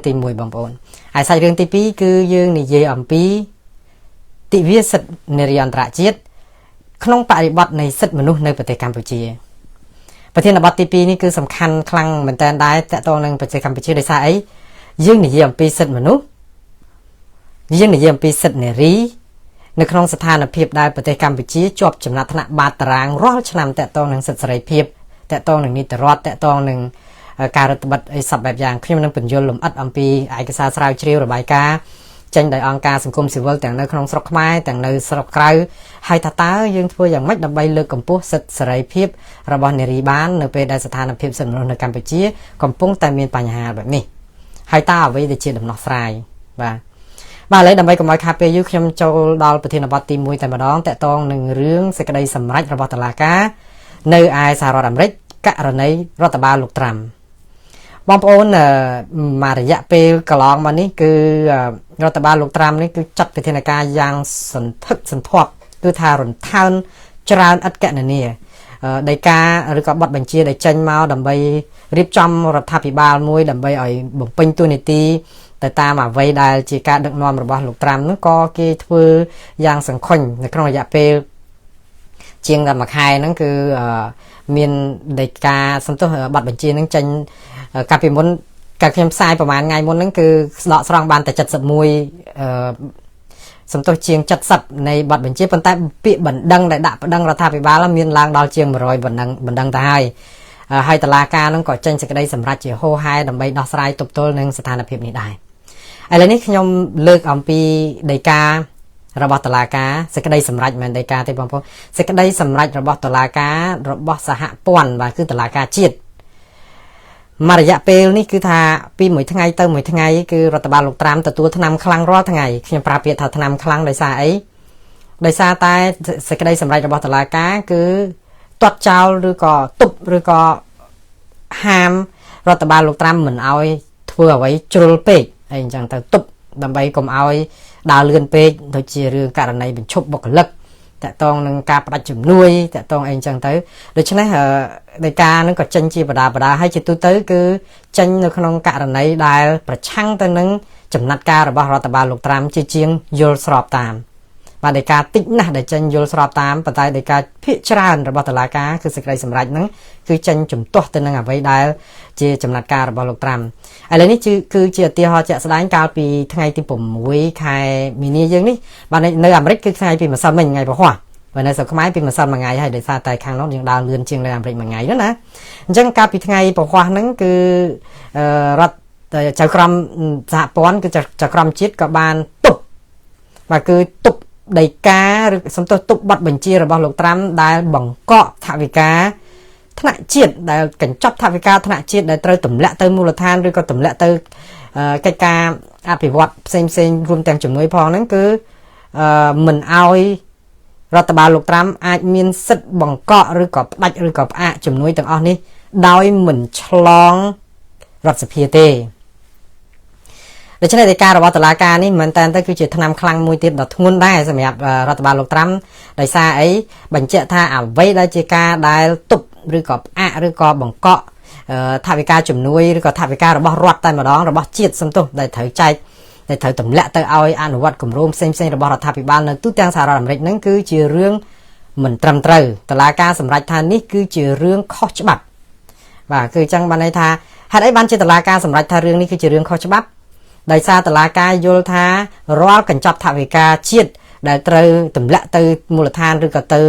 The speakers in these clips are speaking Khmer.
ទី1បងប្អូនហើយសាច់រឿងទី2គឺយើងនិយាយអំពីទិវាសិទ្ធិនារីអន្តរជាតិក្នុងបរិបទនៃសិទ្ធិមនុស្សនៅប្រទេសកម្ពុជាប្រធានបទទី2នេះគឺសំខាន់ខ្លាំងមែនទែនដែរតកតងនឹងប្រទេសកម្ពុជាដោយសារអីយើងនិយាយអំពីសិទ្ធិមនុស្សយើងនិយាយអំពីសិទ្ធិនារីនៅក្នុងស្ថានភាពដែលប្រទេសកម្ពុជាជាប់ចំណាត់ថ្នាក់បាតតារាងរាល់ឆ្នាំតកតងនឹងសិទ្ធិសេរីភាពតកតងនឹងនីតិរដ្ឋតកតងនឹងការរដ្ឋបတ်អីសពបែបយ៉ាងខ្ញុំនឹងបញ្យល់លម្អិតអំពីឯកសារស្រាវជ្រាវរបាយការណ៍ចេញដោយអង្គការសង្គមស៊ីវិលទាំងនៅក្នុងស្រុកខ្មែរទាំងនៅស្រុកក្រៅហើយថាតើយើងធ្វើយ៉ាងម៉េចដើម្បីលើកកម្ពស់សិទ្ធិសេរីភាពរបស់នារីបាននៅពេលដែលស្ថានភាពសិទ្ធិមនុស្សនៅកម្ពុជាកំពុងតែមានបញ្ហាបែបនេះហើយតើអ្វីដែលជាដំណោះស្រាយបាទឥឡូវដើម្បីកុំឲ្យខាតពេលយូរខ្ញុំចូលដល់ប្រធានបទទី1តែម្ដងតកតងនឹងរឿងសេចក្តីសម្រេចរបស់តុលាការនៅឯសហរដ្ឋអាមេរិកករណីរដ្ឋបាលលោកត្រាំបងប្អូនមករយៈពេលកន្លងមកនេះគឺរដ្ឋបាលលោកត្រាំនេះគឺចាត់វិធានការយ៉ាងសន្ធឹកសន្ធាប់គឺថារន្ថើនច្រើនឥតកណនាដោយការឬក៏បទបញ្ជាដែលចេញមកដើម្បីរៀបចំរដ្ឋាភិបាលមួយដើម្បីឲ្យបំពេញតួនាទីទៅតាមអ្វីដែលជាការដឹកនាំរបស់លោកត្រាំនោះក៏គេធ្វើយ៉ាងសង្ខុញនៅក្នុងរយៈពេលជាងតែមួយខែហ្នឹងគឺមានដីកាសន្ទុះបទបញ្ជាហ្នឹងចេញកាលពីមុនកាលខ្ញុំផ្សាយប្រហែលថ្ងៃមុនហ្នឹងគឺស្ដកស្រង់បានតែ71សន្ទុះជាង70នៃបទបញ្ជាប៉ុន្តែពាក្យបណ្ដឹងដែលដាក់ប្តឹងរដ្ឋាភិបាលមានឡើងដល់ជាង100បណ្ដឹងទៅហើយតុលាការហ្នឹងក៏ចេញសេចក្តីសម្រេចជាហូរហែដើម្បីដោះស្រាយទប់ទល់នឹងស្ថានភាពនេះដែរឥឡូវនេះខ្ញុំលើកអំពីដីការបស់តុលាការសេចក្តីសម្រេចមិនដីកាទេបងប្អូនសេចក្តីសម្រេចរបស់តុលាការរបស់សហព័ន្ធបាទគឺតុលាការជាតិមករយៈពេលនេះគឺថាពីមួយថ្ងៃទៅមួយថ្ងៃគឺរដ្ឋបាលលោកត្រាំទទួលថ្នាំខ្លាំងរាល់ថ្ងៃខ្ញុំប្រាប់ពាក្យថាថ្នាំខ្លាំងដោយសារអីដោយសារតែសេចក្តីសម្រេចរបស់តុលាការគឺទាត់ចោលឬក៏ទប់ឬក៏ហាមរដ្ឋបាលលោកត្រាំមិនឲ្យធ្វើអ្វីជ្រុលពេកអីអញ្ចឹងទៅទប់ដើម្បីកុំឲ្យដើរលឿនពេកដូចជារឿងករណីបញ្ឈប់បុគ្គលិកតកតងនឹងការផ្ដាច់ជំនួយតកតងអីអញ្ចឹងទៅដូច្នេះដីកានឹងក៏ចេញជាបដាហើយជាទូទៅគឺចេញនៅក្នុងករណីដែលប្រឆាំងទៅនឹងចំណាត់ការរបស់រដ្ឋបាលលោកត្រាំជាជាងយល់ស្របតាមបាទដីកាតិចណាស់ដែលចេញយល់ស្របតាមប៉ុន្តែដីកាភាគច្រើនរបស់តុលាការគឺសេចក្តីសម្រេចហ្នឹងគឺចេញជំទាស់ទៅនឹងអ្វីដែលជាចំណាត់ការរបស់លោកត្រាំឥឡូវនេះគឺជាឧទាហរណ៍ជាក់ស្ដែងកាលពីថ្ងៃទី6ខែមីនាយើងនេះបាទនៅអាមេរិកគឺថ្ងៃពីម្សិលមិញថ្ងៃពហុបើនៅស្រុកខ្មែរពីម្សិលមួយថ្ងៃហើយដោយសារតែខាងនោះយើងដើរលឿនជាងនៅអាមេរិកមួយថ្ងៃនោះណាអញ្ចឹងកាលពីថ្ងៃពហុហ្នឹងគឺរដ្ឋចៅក្រមសហព័ន្ធគឺចៅក្រមជាតិក៏បានទប់បាទគឺទប់ដីកាឬសំទោសទប់ប័ណ្ណបញ្ជារបស់លោកត្រាំដែលបង្កក់ថវិកាថ្នាក់ជាតិដែលកញ្ចប់ថវិកាថ្នាក់ជាតិដែលត្រូវទម្លាក់ទៅមូលដ្ឋានឬក៏ទម្លាក់ទៅកិច្ចការអភិវឌ្ឍផ្សេងរួមទាំងជំនួយផងហ្នឹងគឺមិនអោយរដ្ឋបាលលោកត្រាំអាចមានសិទ្ធិបង្កក់ឬក៏ផ្ដាច់ឬក៏ផ្អាកជំនួយទាំងអស់នេះដោយមិនឆ្លងរដ្ឋសភាទេដូច្នេះដីការបស់តុលាការនេះមែនតើគឺជាថ្នាំខ្លាំងមួយទៀតដ៏ធ្ងន់ដែរសម្រាប់រដ្ឋបាលលោកត្រាំដោយសារអីបញ្ជាក់ថាអ្វីដែលជាការដែលទប់ឬក៏ផ្អាកឬក៏បង្កក់ថវិកាជំនួយឬក៏ថវិការបស់រដ្ឋតែម្ដងរបស់ជាតិសំទោសដែលត្រូវចែកដែលត្រូវទម្លាក់ទៅឲ្យអនុវត្តគម្រោងផ្សេងរបស់រដ្ឋាភិបាលនៅទូទាំងសហរដ្ឋអាមេរិកហ្នឹងគឺជារឿងមិនត្រឹមត្រូវតុលាការសម្រេចថានេះគឺជារឿងខុសច្បាប់បាទគឺអញ្ចឹងបានន័យថាហេតុអីបានជាតុលាការសម្រេចថារឿងនេះគឺជារឿងខុសច្បាប់ដោយសារតុលាការយល់ថារាល់កញ្ចប់ថវិកាជាតិដែលត្រូវទម្លាក់ទៅមូលដ្ឋានឬក៏ទៅ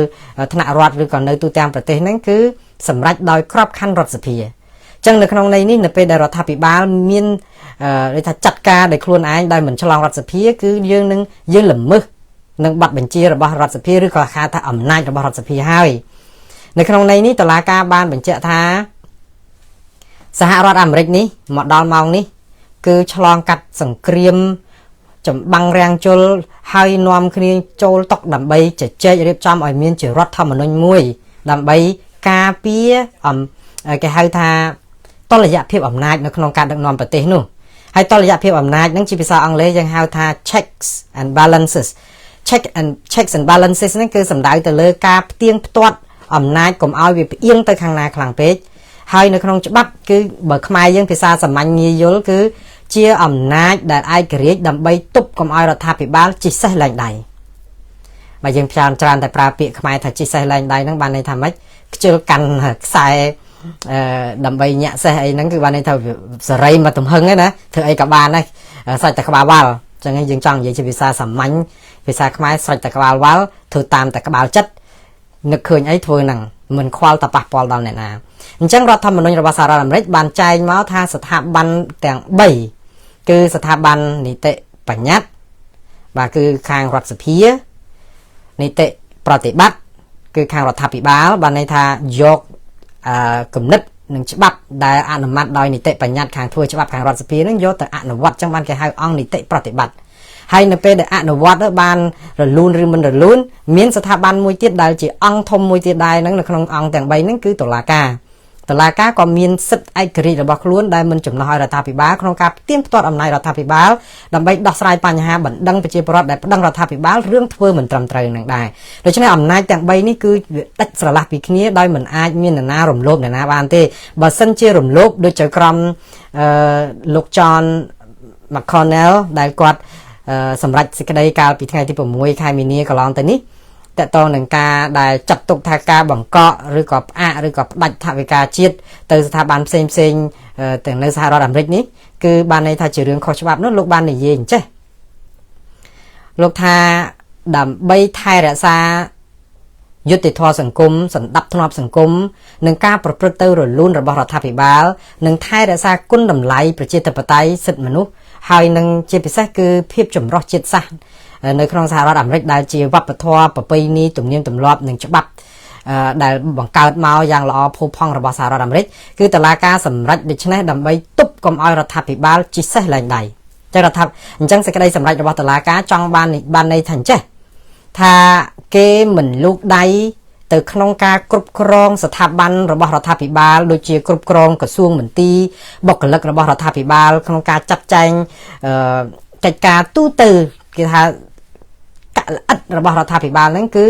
ថ្នាក់រដ្ឋឬក៏នៅទូទាំងប្រទេសហ្នឹងគឺសម្រេចដោយក្របខ័ណ្ឌរដ្ឋសភាអញ្ចឹងនៅក្នុងន័យនេះនៅពេលដែលរដ្ឋាភិបាលមានដូចថាចាត់ការដោយខ្លួនឯងដោយមិនឆ្លងរដ្ឋសភាគឺយើងល្មើសនឹងប័ណ្ណបញ្ជារបស់រដ្ឋសភាឬក៏ហៅថាអំណាចរបស់រដ្ឋសភាហើយនៅក្នុងន័យនេះតុលាការបានបញ្ជាក់ថាសហរដ្ឋអាមេរិកនេះមកដល់ម៉ោងនេះគឺឆ្លងកាត់សង្គ្រាមចម្បាំងរាំងជលហើយនាំគ្នាចូលតុដើម្បីជជែករៀបចំឲ្យមានជារដ្ឋធម្មនុញ្ញមួយដើម្បីការពារគេហៅថាតុល្យភាពអំណាចនៅក្នុងការដឹកនាំប្រទេសនោះហើយតុល្យភាពអំណាចហ្នឹងជាភាសាអង់គ្លេសយើងហៅថា checks and balances checks and balances ហ្នឹងគឺសំដៅទៅលើការផ្ទៀងផ្ទាត់អំណាចកុំឲ្យវាផ្អៀងទៅខាងណាខ្លាំងពេកហើយនៅក្នុងច្បាប់គឺបើខ្មែរយើងភាសាសាមញ្ញងាយយល់គឺ chia ẩm nát để ai kể đầm bay tụp cầm ai là tháp bị báo chỉ sai lệnh đầy mà dân tràn tràn tại pra bị khai thật chỉ sai lệnh đầy nó ban này tham ấy chưa cần sai đầm bay nhẹ xe ấy nó cứ ban này thầu sợi mà tụm hưng ấy nè thưa ấy cả ban này sai tại các bà cho nên dân trăng vậy chỉ vì sao sắm mánh vì sao khai sai tại các bà thưa tam tại các bà chấtนึกคืนไอ้ทัวร์หนังมันควาลตะปะปอลดาวเนี่ยนะจังรัฐธรรมนูญรัฐบาลอเมริกบานใจมาทางสถาบันแต่งใบคือสถาบันนิติปัญญาบาคือคางรัฐสภีนิติปฏิบัติคือคางรัฐพิบาลบานในทายกกลุ่มนึกหนึ่งฉบับได้อนุมัติโดยนิติปัญญาคางทัวร์ฉบับคางรัฐสภีนั้นยกแต่อนุวัตจังบันแก่ให้องนิติปฏิบัติให้ในเป็นอนุวัตบานหรือลูนหรือมันหรือลูนมีสถาบันมวยเตี้ยได้จีองทมมวยเตี้ยได้นั่นคือองแต่งใบนั่นคือตุลาการก็มีสิทธิ์ไอกรีระบอกล้วนได้มันจุ่มน้อยรัฐพิบาลของการเตรียมตัวอำนาจรัฐพิบาลดำไปดักสลายปัญหาบันดังไปเจปรอดได้ดังรัฐพิบาลเรื่องทั่วเหมือนตรำตรึงนั่งได้โดยเฉพาะอำนาจแต่งใบนี่คือตัดสลับปีนี้ได้เหมือนอาจมีหน้ารมโลบนะบางทีบัดสันเจรมโลบโดยเฉพาะกรมลูกจอนมาคอนเนลได้กวาดสำหรับสิกได้การปีไงที่ผมมวยใครมีนี้ก็ลองแต่นี้แต่ตอนหนึ่งการได้จับตุกทากาบังเกาะหรือกอบหรือกอบดัดทวิกาชีตtừสถาบันเซ็งแต่ในสหรัฐอเมริกนี้คือบานในทางเรื่องข้อฉบับนั้นลูกบานในเย็นใช่ลูกทาดำใบไทยรักษายุติธรรมสังคมสันดับทนอบสังคมหนึ่งการประพฤติหรือลุ่นระบอบรัฐพิบาลหนึ่งไทยรักษากุนดำไหลประเจตปไตยสิทธิมนุษย์ให้หนึ่งเจพิเศษคือเพียบจมรอจิตซะในครองสหรัฐอเมริกได้จีวัปทวประเพณีตุ่มเนียมตุ่มรอบหนึ่งฉบับได้บังการมาอย่างละอผู้พองระบอบสหรัฐอเมริกคือแต่ละการสำรัดดิฉันดำไปตุบกอมอรัฐพิบาลจิตเสแหล่งใดจะรัฐจังสกัดสำรัดระบอบแต่ละการจังบานในทันเจถ้าเกมเหมือนลูกใดtừ khung ca cướp còngสถาบันระบอบรัฐพิบาลโดยเฉพาะครบครองกระทรวงเหมือนตีบอกกันเลิกระบอบรัฐพิบาลขนมการจัดแจงกิจการตู้ตือคือถ้าอัดระบอบรัฐพิบาลนั่นคือ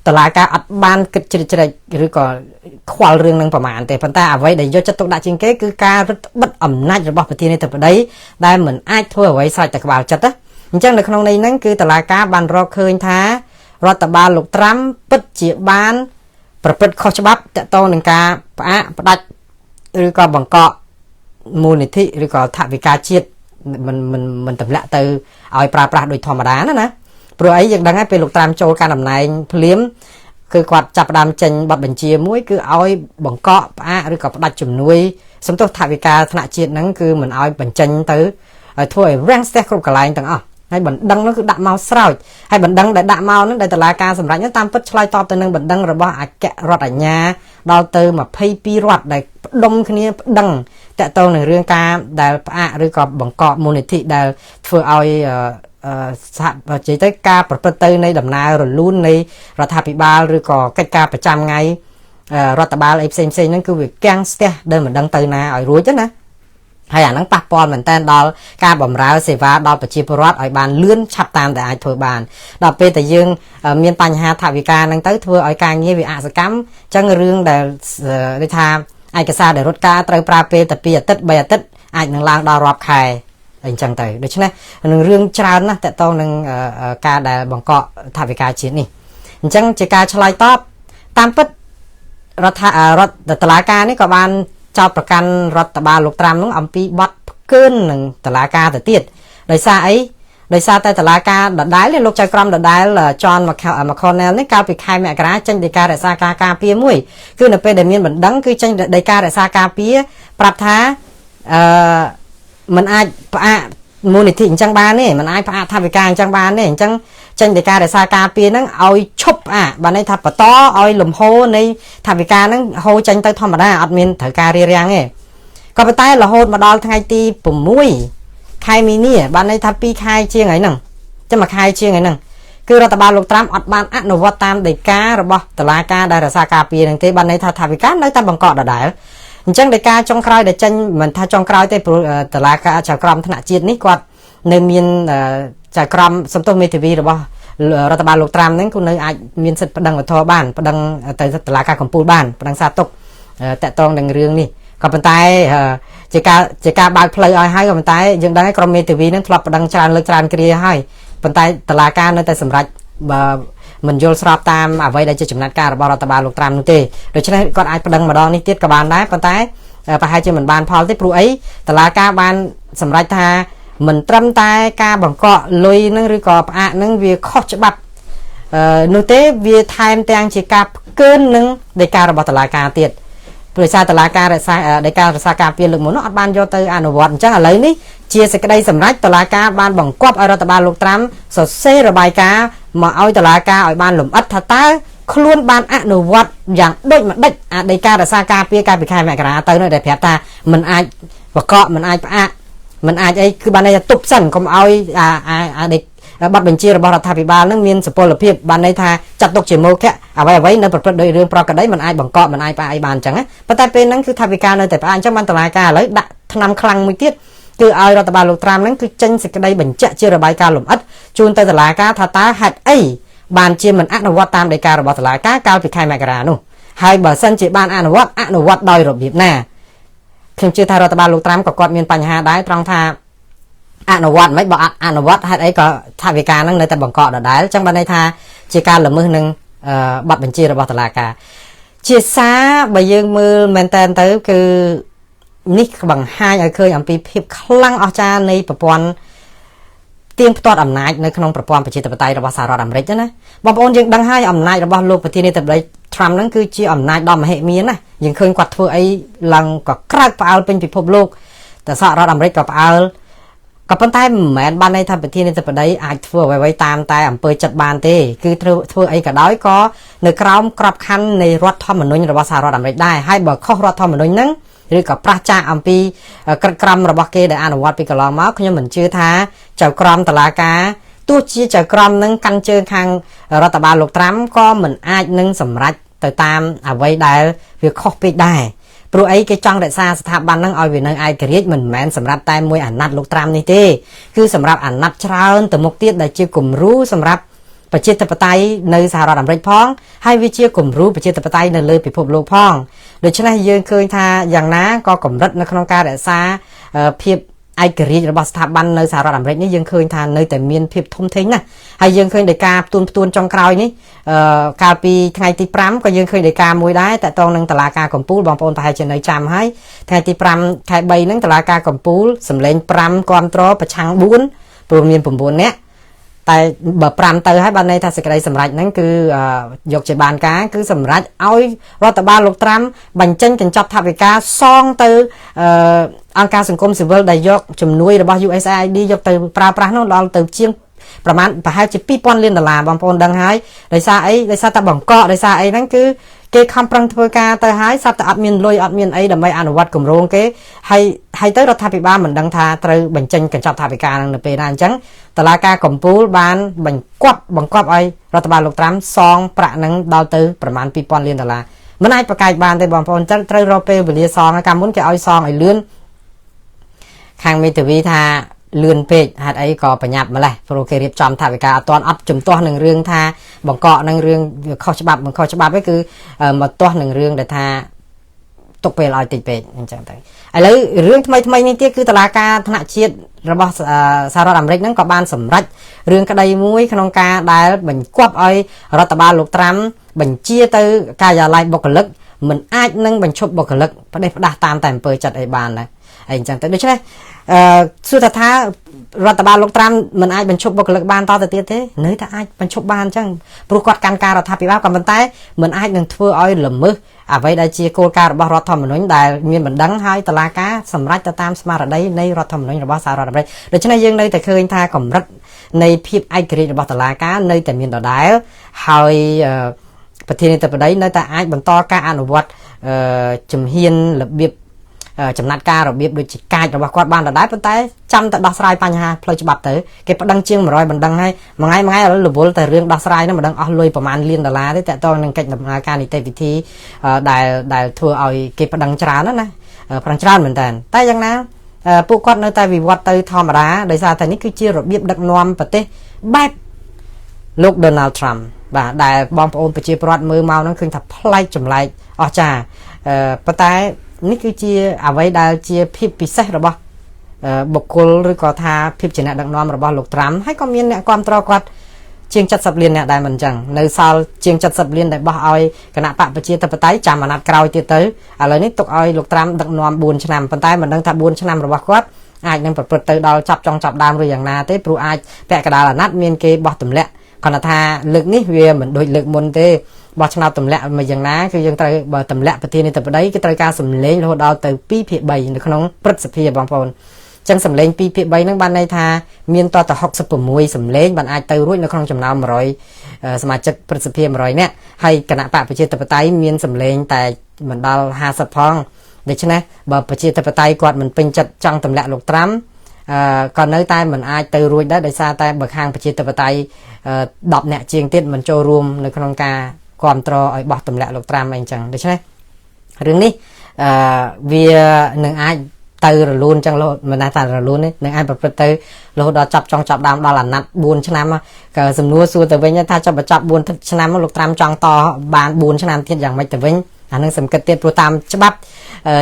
ตลาดการอัดบ้านกิจจหรือก็ควาลเรื่องนึงประมาณแต่พันธะเอาไว้ในยศจัตุดัชจิงเกคือการบัดอำนาจระบอบประเทศในแต่ประเดี๋ยวได้เหมือนไอ้ทั่วไว้ใส่แต่กบาลจัดนะจังในขนมในนั้นคือตลาดการบันรอเคยท้ารัฐบาลลูกทรัมป์ปิดจีบานประพฤติข้อฉบับจะต้องหนึ่งการประดับหรือก็บังเกาะมูลนิธิหรือก็ทวิกาชีตมันตำละตือเอาไปปราโดยธรรมดานะเพื่อไอ้ยังดังให้เป็นลูกทรัมป์โจการดำเนินเพลี้ยมคือกวาดจับดำเจนบัดบัญชีมุ้ยคือเอาไปบังเกาะหรือก็ประดับจุ่มนุ้ยสมทบทวิกาธนาชีตนั้นคือเหมือนเอาบัญชีตือถ้วยแรงสเต็กครบกระไรต่างอ่ะให้บันดังนั่นคือดักเมาสลายให้บันดังได้ดักเมานั้นได้แต่ละการสำหรับนี้ตามพัฒนาตอบตัวหนึ่งบันดังระบอาแกะรอดอัญญาดาวเตอร์มาให้ปีรอดได้ดมคืนนี้ดังแต่ตัวหนึ่งเรื่องการได้หรือกับบังเกาะมูลนิธิได้เพื่อเอาสหจิตการประพฤติในดำนาหรือลุ้นในรัฐพิบาลหรือก็กิจการประจำไงรัฐบาลไอ้เซนนั่นคือviệcแกงสเตเดินเหมือนดังเตอร์นาเอารู้จังนะให้อ่านนังปักปอนเหมือนแต่ดอลการบ่มร้าวเสวาดอลปัจจิปรอดอ่อยบานเลื่อนฉับตามแต่อ่อยถั่วบานดอลเปแต่ยังมีปัญหาทวิการนังเต้ถั่วอ่อยการเงี้ยวิอาสกรรมจังเรื่องแต่ได้ทำไอ้กษาได้รถกาเตยปลาเปแต่ปีติดใบติดไอ้หนึ่งลางดอลรอบไข่ไอ้จังเตยโดยเฉพาะหนึ่งเรื่องชรานะแต่ต้องหนึ่งการได้บังเกาะทวิการชิ้นนี่จังจะการฉลายตอบตามปัดรัฐตลาดการนี่ก็บานเจ้าประกันรัฐบาลลูกตรามน้องอัมพีบัดเกินหนึ่งตลาดการแต่เตี้ยโดยซาไอ้โดยซาแต่ตลาดการดัดได้เลยลูกชายกรมดัดได้ละจอห์นมาคอนเนลนี่การไปขายแม่กระจังเดการแต่ซากาการเปียมุ้ยคือในเป็นเดมีนเหมือนดังคือจังเดการแต่ซากาเปียปรับท้ามันอาจมูลนิธิจังบานนี่มันอาจทำวิการจังบานนี่จังเดการแต่ซากาเปียนั่งเอาชุบบ้านในทับปะต้อเอาหลุมโฮในทำวิการนั่งโฮจังเตยธรรมดาอัดมินถือการเรียงนี่ก็ไปใต้ละโหดมาดอลทางไอตีปุ่มมุ้ยใครมีนี่บ้านในทับปีใครเชียงไงนั่งจะมาใครเชียงไงนั่งคือรัฐบาลลูกตรามอัดบ้านอนุวัตตามเด็กการะบตลาดการได้รักษาการปีนั่งที่บ้านในทับวิการได้ตามบังเกาะได้จังเด็กการจงครายเด็กจังเหมือนถ้าจงครายที่ตลาดการจากกรมธนาจีนนี่กว่าในมีนจากกรมสมทบเมทีวีหรือว่ารัฐบาลลูกตรามนั้นคุณในอาจมีสิทธิ์ประดังวัฒนบ้านประดังแต่ตลาดการของปูบ้านประดังซาตกแต่ตองดังเรื่องนี่ ក៏ប៉ុន្តែជាការបើកផ្លូវឲ្យហើយក៏ប៉ុន្តែយើងដឹងក្រុមមេធាវីនឹងធ្លាប់ប្តឹងច្រើនលើកច្រើនគ្រាហើយប៉ុន្តែតុលាការនៅតែសម្រេចមិនយល់ស្របតាមអ្វីដែលជាចំណាត់ការរបស់រដ្ឋបាលលោកត្រាំនោះទេដូច្នេះគាត់អាចប្តឹងម្ដងនេះទៀតក៏បានដែរប៉ុន្តែប្រហែលជាមិនបានផលទេព្រោះអីតុលាការបានសម្រេចថាមិនត្រឹមតែការបង្កក់លុយនឹងឬក៏ផ្អាកនឹងវាខុសច្បាប់នោះទេវាថែមទាំងជាការផ្កើននឹងដីការបស់តុលាការទៀតព្រោះសារតុលាការរក្សាដីការដ្ឋាភិបាលការពារលើកមុននោះអត់បានយកទៅអនុវត្តអញ្ចឹងឥឡូវនេះជាសេចក្តីសម្រេចតុលាការបានបង្គាប់ឲ្យរដ្ឋបាលលោកត្រាំសរសេររបាយការណ៍មកឲ្យតុលាការឲ្យបានលម្អិតថាតើខ្លួនបានអនុវត្តយ៉ាងដូចម្ដេចដីការដ្ឋាភិបាលការពារកាលពីខែមករាទៅនោះដែលប្រាប់ថាមិនអាចបកកមិនអាចផ្អាកមិនអាចអីគឺបានន័យថាទប់សិនកុំឲ្យប័ណ្ណបញ្ជារបស់រដ្ឋាភិបាលនឹងមានសុពលភាពបានន័យថាចាត់ទុកជាមោឃៈអ្វីនៅប្រព្រឹត្តដោយរឿងប្រក្រតីមិនអាចបង្កកមិនអាចផ្អាកអីបានអញ្ចឹងប៉ុន្តែពេលហ្នឹងគឺថាវិការនៅតែផ្អាកអញ្ចឹងបានតុលាការឥឡូវដាក់ថ្នាំខ្លាំងមួយទៀតគឺឲ្យរដ្ឋបាលលោកត្រាំហ្នឹងគឺចេញសេចក្តីបញ្ជាក់ជារបាយការណ៍លម្អិតជូនទៅតុលាការថាតើហេតុអីបានជាមិនអនុវត្តតាមដីការបស់តុលាការកាលពីខែមករានោះហើយបើសិនជាបានអនុវត្តដោយរបៀបណាខ្ញុំជឿថារដ្ឋបាលលោកត្រាំក៏គាត់មានបញ្ហាដែរត្រង់ថាអនុវត្តមិនបើអនុវត្តហេតុអីក៏ថាវិការហ្នឹងនៅតែបង្កកដដែលអញ្ចឹងបានន័យថាជាការល្មើសនឹងប័ណ្ណបញ្ជារបស់តុលាការជាសារបើយើងមើលមែនតើទៅគឺនេះបង្ហាញឲ្យឃើញអំពីភាពខ្លាំងអស្ចារ្យនៃប្រព័ន្ធទៀងផ្ទាត់អំណាចនៅក្នុងប្រព័ន្ធប្រជាធិបតេយ្យរបស់សហរដ្ឋអាមេរិកណាបងប្អូនយើងដឹងហើយអំណាចរបស់លោកប្រធានាធិបតី Trump ហ្នឹងគឺជាអំណាចដ៏មហិមាណាយើងឃើញគាត់ធ្វើអីឡើងក៏ក្រើកផ្អើលពេញពិភពលោកតែសហរដ្ឋអាមេរិកក៏ផ្អើលក៏ប៉ុន្តែមិនមែនបានន័យថាប្រធានាធិបតីអាចធ្វើអ្វីៗតាមតែអំពើចិត្តបានទេគឺធ្វើអីក៏ដោយក៏នៅក្រោមក្របខ័ណ្ឌនៃរដ្ឋធម្មនុញ្ញរបស់សហរដ្ឋអាមេរិកដែរហើយបើខុសរដ្ឋធម្មនុញ្ញហ្នឹងឬក៏ប្រឆាចាកអំពីក្រិតក្រមរបស់គេដែលអនុវត្តពីកន្លងមកខ្ញុំមិនជឿថាចៅក្រមតុលាការទោះជាចៅក្រមនឹងកាន់ជើងខាងរដ្ឋបាលលោកត្រាំក៏មិនអាចនឹងសម្រេចទៅតាមអ្វីដែលវាខុសពេកដែរព្រោះអីគេចង់រក្សាស្ថាប័នហ្នឹងឲ្យវានៅឯករាជ្យមិនមែនសម្រាប់តែមួយអាណត្តិលោកត្រាំនេះទេគឺសម្រាប់អាណត្តិច្រើនទៅមុខទៀតដែលជាគំរូសម្រាប់ប្រជាធិបតេយ្យនៅសហរដ្ឋអាមេរិកផងហើយវាជាគំរូប្រជាធិបតេយ្យនៅលើពិភពលោកផងដូច្នេះយើងឃើញថាយ៉ាងណាក៏កម្រិតនៅក្នុងការរក្សាភាពឯករាជ្យរបស់ស្ថាប័ននៅសហរដ្ឋអាមេរិកនេះយើងឃើញថានៅតែមានភាពធំធេងណាស់ហើយយើងឃើញដោយការផ្ទួនចុងក្រោយនេះកាលពីថ្ងៃទី5ក៏យើងឃើញដោយការមួយដែរតកតងនឹងតុលាការកំពូលបងប្អូនប្រហែលជានៅចាំហើយថ្ងៃទី5ខែ3ហ្នឹងតុលាការកំពូលសម្លេង5គាំទ្រប្រឆាំង4ព្រោះមាន9នាក់តែបើ5ទៅហើយបានន័យថាសេចក្តីសម្រេចហ្នឹងគឺយកជាបានការគឺសម្រេចឲ្យរដ្ឋបាលលោកត្រាំបញ្ចេញកញ្ចប់ថវិកាសងទៅអង្គការសង្គមស៊ីវិលដែលយកជំនួយរបស់ USAID យកទៅប្រើប្រាស់នោះដល់ទៅជាងប្រហែលជា$2000 លានបងប្អូនដឹងហើយដោយសារអីដោយសារតែបង្កកដោយសារអីហ្នឹងគឺគេខំប្រឹងធ្វើការទៅហើយសត្វតែអត់មានលុយអត់មានអីដើម្បីអនុវត្តគម្រោងគេហើយទៅរដ្ឋាភិបាលមិនដឹងថាត្រូវបញ្ចេញកញ្ចប់ថវិកានឹងនៅពេលណាអញ្ចឹងតុលាការកំពូលបានបង្គាប់ឲ្យរដ្ឋបាលលោកត្រាំសងប្រាក់នឹងដល់ទៅប្រមាណ$2000 លានមិនអាចប្រកែកបានទេបងប្អូនត្រូវរកពេលវេលាសងកាលមុនគេឲ្យសងឲ្យលឿនខាងមេធាវីថាលឿនពេកហេតុអីក៏ប្រញាប់ម្លេះព្រោះគេរៀបចំថវិកាអត់ទាន់អត់ជំទាស់នឹងរឿងថាបង្កកនឹងរឿងខុសច្បាប់មិនខុសច្បាប់ឯគឺមកទាស់នឹងរឿងដែលថាទុកពេលឲ្យតិចពេកអញ្ចឹងទៅឥឡូវរឿងថ្មីនេះទៀតគឺតុលាការថ្នាក់ជាតិរបស់សហរដ្ឋអាមេរិកហ្នឹងក៏បានសម្រេចរឿងក្តីមួយក្នុងការដែលបញ្គាប់ឲ្យរដ្ឋបាលលោកត្រាំបញ្ជាទៅការិយាល័យបុគ្គលិកមិនអាចនឹងបញ្ឈប់បុគ្គលិកផ្ដេសផ្ដាស់តាមតែអំពើចិត្តអីបានដែរអញ្ចឹងទៅដូច្នេះសួរថារដ្ឋបាលលោកត្រាំមិនអាចបញ្ឈប់បុគ្គលិកបានតទៅទៀតទេនៅតែអាចបញ្ឈប់បានអញ្ចឹងព្រោះគាត់កាន់ការរដ្ឋាភិបាលក៏ប៉ុន្តែមិនអាចនឹងធ្វើឲ្យល្មើសអ្វីដែលជាគោលការណ៍របស់រដ្ឋធម្មនុញ្ញដែលមានបណ្ដឹងហើយតុលាការសម្រេចទៅតាមស្មារតីនៃរដ្ឋធម្មនុញ្ញរបស់សហរដ្ឋអាមេរិកដូច្នេះយើងនៅតែឃើញថាកម្រិតនៃភាពឯករាជ្យរបស់តុលាការនៅតែមានដដែលហើយប្រធានាធិបតីនៅតែអាចបន្តការអនុវត្តជំហានរបៀបចំណាត់ការរបៀបដូចជាកាចរបស់គាត់បានដដែលប៉ុន្តែចាំតែដោះស្រាយបញ្ហាផ្លូវច្បាប់ទៅគេប្តឹងជាង100បណ្ដឹងហើយមួយថ្ងៃឥឡូវរវល់តែរឿងដោះស្រាយនោះម្ដងអស់លុយប្រហែលលានដុល្លារទេតើតើនឹងកិច្ចដំណើរការនីតិវិធីដែលធ្វើឲ្យគេប្តឹងច្រើនណាប្តឹងច្រើនមែនតើតែយ៉ាងណាពួកគាត់នៅតែវិវត្តទៅធម្មតាដោយសារតែនេះគឺជារបៀបដឹកនាំប្រទេសបែបលោក Donald Trump បាទដែលបងប្អូនប្រជាពលរដ្ឋមើលមកហ្នឹងឃើញថាប្លែកចម្លែកអស្ចារ្យប៉ុន្តែ នេះគឺជាអ្វីដែលជាភាពពិសេសរបស់បុគ្គលឬក៏ថាភាពជាអ្នកដឹកនាំរបស់លោកត្រាំហើយក៏មានអ្នកគ្រប់គ្រងគាត់ជាង70លានអ្នកដែរមិនអញ្ចឹងនៅសល់ជាង70លានដែលបោះឲ្យគណៈបកប្រជាធិបតេយ្យចាំអាណត្តិក្រោយទៀតទៅឥឡូវនេះទុកឲ្យលោកត្រាំដឹកនាំ4ឆ្នាំប៉ុន្តែមិនដឹងថា4ឆ្នាំរបស់គាត់អាចនឹងប្រព្រឹត្តទៅដល់ចាប់ដើមឬយ៉ាងណាទេព្រោះអាចពាក់កណ្ដាលអាណត្តិមានគេបោះទម្លាក់គាត់ថាលើកនេះវាមិនដូចលើកមុនទេបោះឆ្នោតទម្លាក់មកយ៉ាងណាគឺយើងត្រូវបើទម្លាក់ប្រធានាធិបតីគឺត្រូវការសម្លេងរហូតដល់ទៅ2ភាគ3នៅក្នុងព្រឹទ្ធសភាបងប្អូនចឹងសម្លេង2ភាគ3ហ្នឹងបានន័យថាមានតទៅ66សម្លេងបានអាចទៅរួចនៅក្នុងចំណោម100សមាជិកព្រឹទ្ធសភា100នាក់ហើយគណៈបកប្រជាធិបតេយ្យមានសម្លេងតែមិនដល់50ផងដូច្នេះបើប្រជាធិបតេយ្យគាត់មិនពេញចិត្តចង់ទម្លាក់លោកត្រាំក៏នៅតែមិនអាចទៅរួចដែរដោយសារតែបើខាងប្រជាធិបតេយ្យ10នាក់ជាងទៀតមិនចូលរួមនៅក្នុងការគ្រប់គ្រងឲ្យបោះទម្លាក់លោកត្រាំអីអញ្ចឹងដូច្នេះរឿងនេះវានឹងអាចទៅរលូនចឹងលោមិនណាថារលូននេះនឹងអាចប្រព្រឹត្តទៅរហូតដល់ចាប់ដើមដល់អាណត្តិ4ឆ្នាំក៏សំណួរសួរទៅវិញថាចាប់4ឆ្នាំលោកត្រាំចង់តបាន4ឆ្នាំទៀតយ៉ាងម៉េចទៅវិញអានឹងសំកិតទៀតព្រោះតាមច្បាប់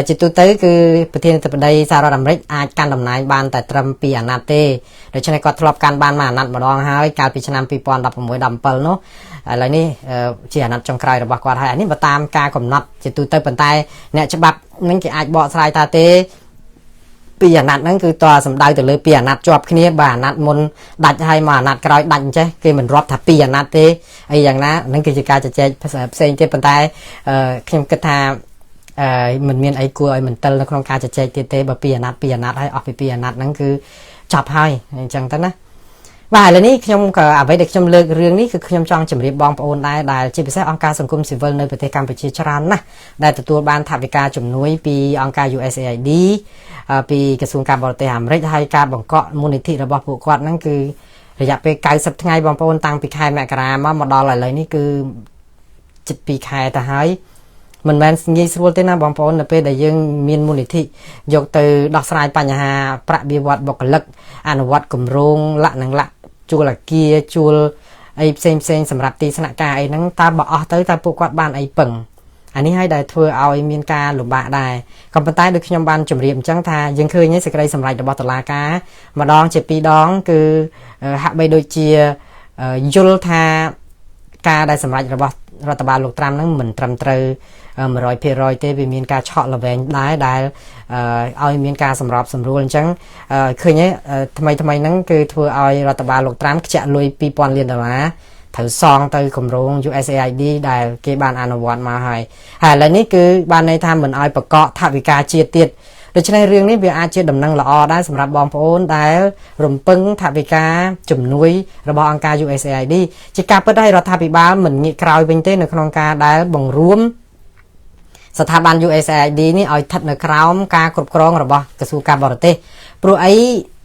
ជាទូទៅគឺប្រធានាធិបតីសហរដ្ឋអាមេរិកអាចកាន់តំណែងបានតែត្រឹម2អាណត្តិទេដូច្នេះគាត់ធ្លាប់កាន់បានមួយអាណត្តិម្ដងហើយកាលពីឆ្នាំ2016-17នោះឥឡូវនេះជាអាណត្តិចុងក្រោយរបស់គាត់ហើយអានេះបើតាមការកំណត់ជាទូទៅប៉ុន្តែអ្នកច្បាប់នឹងគេអាចបកស្រាយថាទេ2អាណត្តិហ្នឹងគឺតើសំដៅទៅលើ2អាណត្តិជាប់គ្នាបើអាណត្តិមុនដាច់ហើយមកអាណត្តិក្រោយដាច់អញ្ចេះគេមិនរាប់ថា2អាណត្តិទេអីយ៉ាងណាហ្នឹងគឺជាការជជែកផ្សេងទៀតប៉ុន្តែខ្ញុំគិតថាមិនមានអីគួរឲ្យមិនតិលនៅក្នុងការជជែកទៀតទេបើ2អាណត្តិហើយអស់ពី2អាណត្តិហ្នឹងគឺចប់ហើយអញ្ចឹងទៅណាបាទឥឡូវនេះខ្ញុំក៏អ្វីដែលខ្ញុំលើករឿងនេះគឺខ្ញុំចង់ជម្រាបបងប្អូនដែរដែលជាពិសេសអង្គការសង្គមស៊ីវិលនៅប្រទេសកម្ពុជាច្រើនណាស់ដែលទទួលបានថវិកាជំនួយពីអង្គការ USAID ពីក្រសួងការបរទេសអាមេរិកហើយការបង្កក់មូលនិធិរបស់ពួកគាត់ហ្នឹងគឺរយៈពេល90ថ្ងៃបងប្អូនតាំងពីខែមករាមកដល់ឥឡូវនេះគឺជិត2ខែទៅហើយមិនមែនងាយស្រួលទេណាបងប្អូននៅពេលដែលយើងមានមូលនិធិយកទៅដោះស្រាយបញ្ហាប្រាក់បៀវត្សបុគ្គលិកអនុវត្តគម្រោងលក្ខណៈជួលអគារជួលអីផ្សេងសម្រាប់ទីស្នាក់ការអីហ្នឹងតើបើអស់ទៅតើពួកគាត់បានអីពឹងអានេះហើយដែលធ្វើឲ្យមានការលំបាកដែរក៏ប៉ុន្តែដូចខ្ញុំបានជម្រាបអញ្ចឹងថាយើងឃើញសេចក្តីសម្រេចរបស់តុលាការម្ដងជា2ដងគឺហាក់បីដូចជាយល់ថាការដែលសម្រេចរបស់រដ្ឋបាលលោកត្រាំហ្នឹងមិនត្រឹមត្រូវ100% ទេវាមានការឆក់ល្វែងដែរដែលឲ្យមានការសម្របសម្រួលអញ្ចឹងឃើញថ្មីហ្នឹងគឺធ្វើឲ្យរដ្ឋបាលលោកត្រាំខ្ជាក់លុយ$2000 លានត្រូវសងទៅគម្រោង USAID ដែលគេបានអនុវត្តមកហើយឥឡូវនេះគឺបានន័យថាមិនឲ្យបកកថវិកាជាតិទៀតដូច្នេះរឿងនេះវាអាចជាដំណឹងល្អដែរសម្រាប់បងប្អូនដែលរំពឹងថវិកាជំនួយរបស់អង្គការ USAID ជាការពិតហើយរដ្ឋាភិបាលមិនងាកក្រោយវិញទេនៅក្នុងការដែលបង្រួមស្ថាប័ន USAID នេះឲ្យស្ថិតនៅក្រោមការគ្រប់គ្រងរបស់ក្រសួងការបរទេសព្រោះអី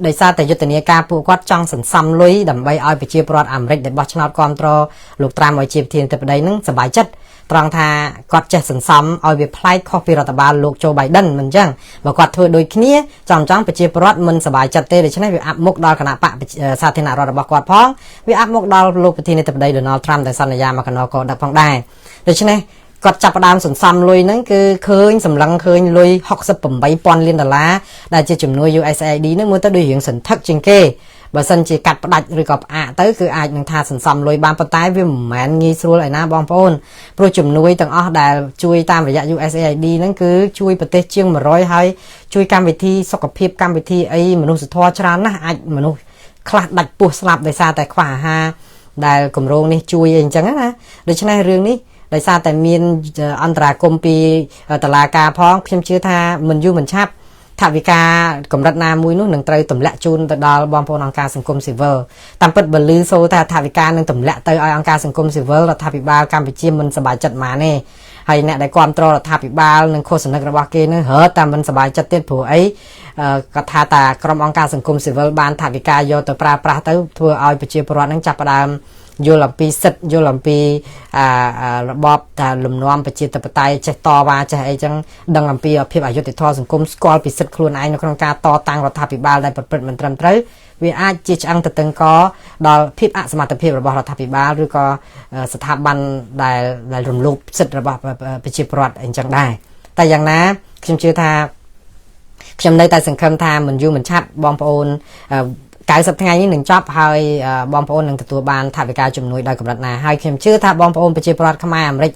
ដោយសារតែយុទ្ធនាការពួកគាត់ចង់សន្សំលុយដើម្បីឲ្យប្រជាពលរដ្ឋអាមេរិកដែលបោះឆ្នោតគ្រប់គ្រងលោកត្រាំឲ្យជាប្រធានាធិបតីនឹងសប្បាយចិត្តត្រង់ថាគាត់ចេះសន្សំឲ្យវាប្លែកខុសពីរដ្ឋបាលលោកโจ Biden មិនអញ្ចឹងបើគាត់ធ្វើដូចគ្នាចង់ប្រជាពលរដ្ឋមិនសប្បាយចិត្តទេដូច្នេះវាអាប់មុខដល់គណៈបកសាធារណរដ្ឋរបស់គាត់ផងវាអាប់មុខដល់លោកប្រធានាធិបតី Donald Trump ដែលសន្យាមកកណោក៏ដឹកផងដែរដូច្នេះគាត់ចាប់ផ្ដើមសន្សំលុយហ្នឹងគឺឃើញសម្លឹងឃើញលុយ$68,000 លានដែលជាជំនួយ USAID ហ្នឹងមើលទៅដូចរៀងសន្ធឹកជាងគេបើសិនជាកាត់ផ្ដាច់ឬក៏ផ្អាកទៅគឺអាចនឹងថាសន្សំលុយបានប៉ុន្តែវាមិនមែនងាយស្រួលឯណាបងប្អូនព្រោះជំនួយទាំងអស់ដែលជួយតាមរយៈ USAID ហ្នឹងគឺជួយប្រទេសជាង100ហើយជួយកម្មវិធីសុខភាពកម្មវិធីអីមនុស្សធម៌ច្រើនណាស់អាចមនុស្សខ្លះដាច់ពោះស្លាប់ដោយសារតែខ្វះអាហារដែលគម្រោងនេះជួយអីអញ្ចឹងណាដូច្នេះរឿងនេះដោយសារតែមានអន្តរាគមពីតុលាការផងខ្ញុំជឿថាមិនយូរមិនឆាប់ថវិកាកម្រិតណាមួយនោះនឹងត្រូវទម្លាក់ជូនទៅដល់បងប្អូនអង្គការសង្គមស៊ីវិលតាមពិតបើឮសូរថាថវិកានឹងទម្លាក់ទៅឲ្យអង្គការសង្គមស៊ីវិលរដ្ឋាភិបាលកម្ពុជាមិនសប្បាយចិត្តម៉ានទេហើយអ្នកដែលគ្រប់គ្រងរដ្ឋាភិបាលនិងឃោសនិករបស់គេនឹងរត់តែមិនសប្បាយចិត្តទៀតព្រោះអីគាត់ថាតាក្រុមអង្គការសង្គមស៊ីវិលបានថវិកាយកទៅប្រើប្រាស់ទៅធ្វើឲ្យប្រជាពលរដ្ឋនឹងចាប់ផ្ដើមយល់អំពីសិទ្ធិយល់អំពីរបបតែលំនាំប្រជាធិបតេយ្យចេះតវ៉ាចេះអីចឹងដឹងអំពីភាពអយុត្តិធម៌សង្គមស្គាល់ពីសិទ្ធិខ្លួនឯងនៅក្នុងការតតាំងរដ្ឋាភិបាលដែលប្រព្រឹត្តមិនត្រឹមត្រូវវាអាចជាឆ្អឹងទៅតឹងកដល់ភាពអសមត្ថភាពរបស់រដ្ឋាភិបាលឬក៏ស្ថាប័នដែលរំលោភសិទ្ធិរបស់ប្រជាពលរដ្ឋអីចឹងដែរ តែយ៉ាងណាខ្ញុំជឿថាខ្ញុំនៅតែសង្ឃឹមថាមិនយូរមិនឆាប់បងប្អូន90ថ្ងៃនេះនឹងចប់ហើយបងប្អូននឹងទទួលបានថវិកាជំនួយដោយកម្រិតណាហើយខ្ញុំជឿថាបងប្អូនប្រជាពលរដ្ឋខ្មែរអាមេរិក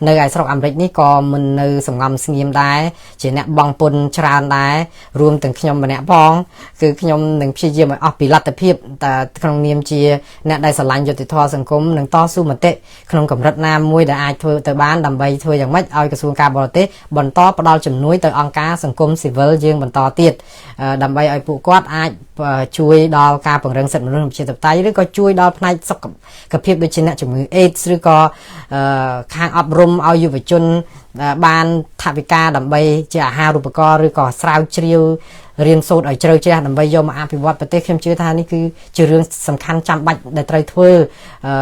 នៅឯស្រុកអាមេរិកនេះក៏មិននៅសង្ងំស្ងៀមដែរជាអ្នកបងពុនច្រើនដែររួមទាំងខ្ញុំម្នាក់ផងគឺខ្ញុំនឹងព្យាយាមឲ្យអស់ពីលទ្ធភាពតែក្នុងនាមជាអ្នកដែលស្រឡាញ់យុត្តិធម៌សង្គមនិងតស៊ូមតិក្នុងកម្រិតណាមួយដែលអាចធ្វើទៅបានដើម្បីធ្វើយ៉ាងម៉េចឲ្យក្រសួងការបរទេសបន្តផ្ដល់ជំនួយទៅអង្គការសង្គមស៊ីវិលយើងបន្តទៀតដើម្បីឲ្យពួកគាត់អាចជួយដល់ការពង្រឹងសិទ្ធិមនុស្សនិងប្រជាធិបតេយ្យឬក៏ជួយដល់ផ្នែកសុខភាពដូចជាអ្នកជំងឺ AIDS ឬក៏ខាងអប់រំឲ្យយុវជនបានថវិកាដើម្បីជាអាហារូបករណ៍ឬក៏ស្រាវជ្រាវរៀនសូត្រឲ្យជ្រៅជ្រះដើម្បីយកមកអភិវឌ្ឍប្រទេសខ្ញុំជឿថានេះគឺជារឿងសំខាន់ចាំបាច់ដែលត្រូវធ្វើ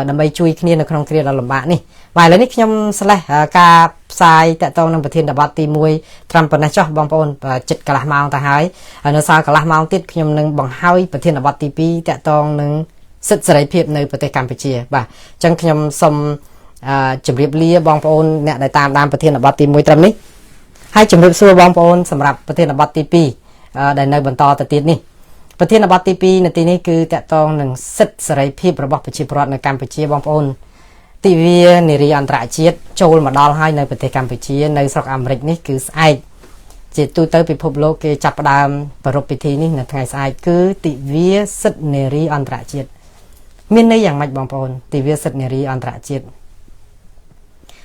ដើម្បីជួយគ្នានៅក្នុងគ្រាដ៏លំបាកនេះបាទឥឡូវនេះខ្ញុំស្លេះការផ្សាយតកតងនឹងប្រធានបទទី1ត្រឹមប៉ុណ្ណេះចុះបងប្អូនចិត្តកន្លះម៉ោងទៅហើយនៅសល់កន្លះម៉ោងទៀតខ្ញុំនឹងបង្ហើយប្រធានបទទី2តកតងនឹងសិទ្ធិសេរីភាពនៅប្រទេសកម្ពុជាបាទអញ្ចឹងខ្ញុំសូមជម្រាបលាបងប្អូនអ្នកដែលតាមដានប្រធានបទទី1ត្រឹមនេះហើយជម្រាបសួរបងប្អូនសម្រាប់ប្រធានបទទី2ដែលនៅបន្តទៅទៀតនេះប្រធានបទទី2នាទីនេះគឺតកតងនឹងសិទ្ធិសេរីភាពរបស់ប្រជាពលរដ្ឋនៅកម្ពុជាបងប្អូនទិវានារីអន្តរជាតិចូលមកដល់ហើយនៅប្រទេសកម្ពុជានៅស្រុកអាមេរិកនេះគឺស្អែកជាទូទៅពិភពលោកគេចាប់ផ្ដើមប្រារព្ធពិធីនេះនៅថ្ងៃស្អែកគឺទិវាសិទ្ធិនារីអន្តរជាតិមានន័យយ៉ាងម៉េចបងប្អូនទិវាសិទ្ធិនារីអន្តរជាតិ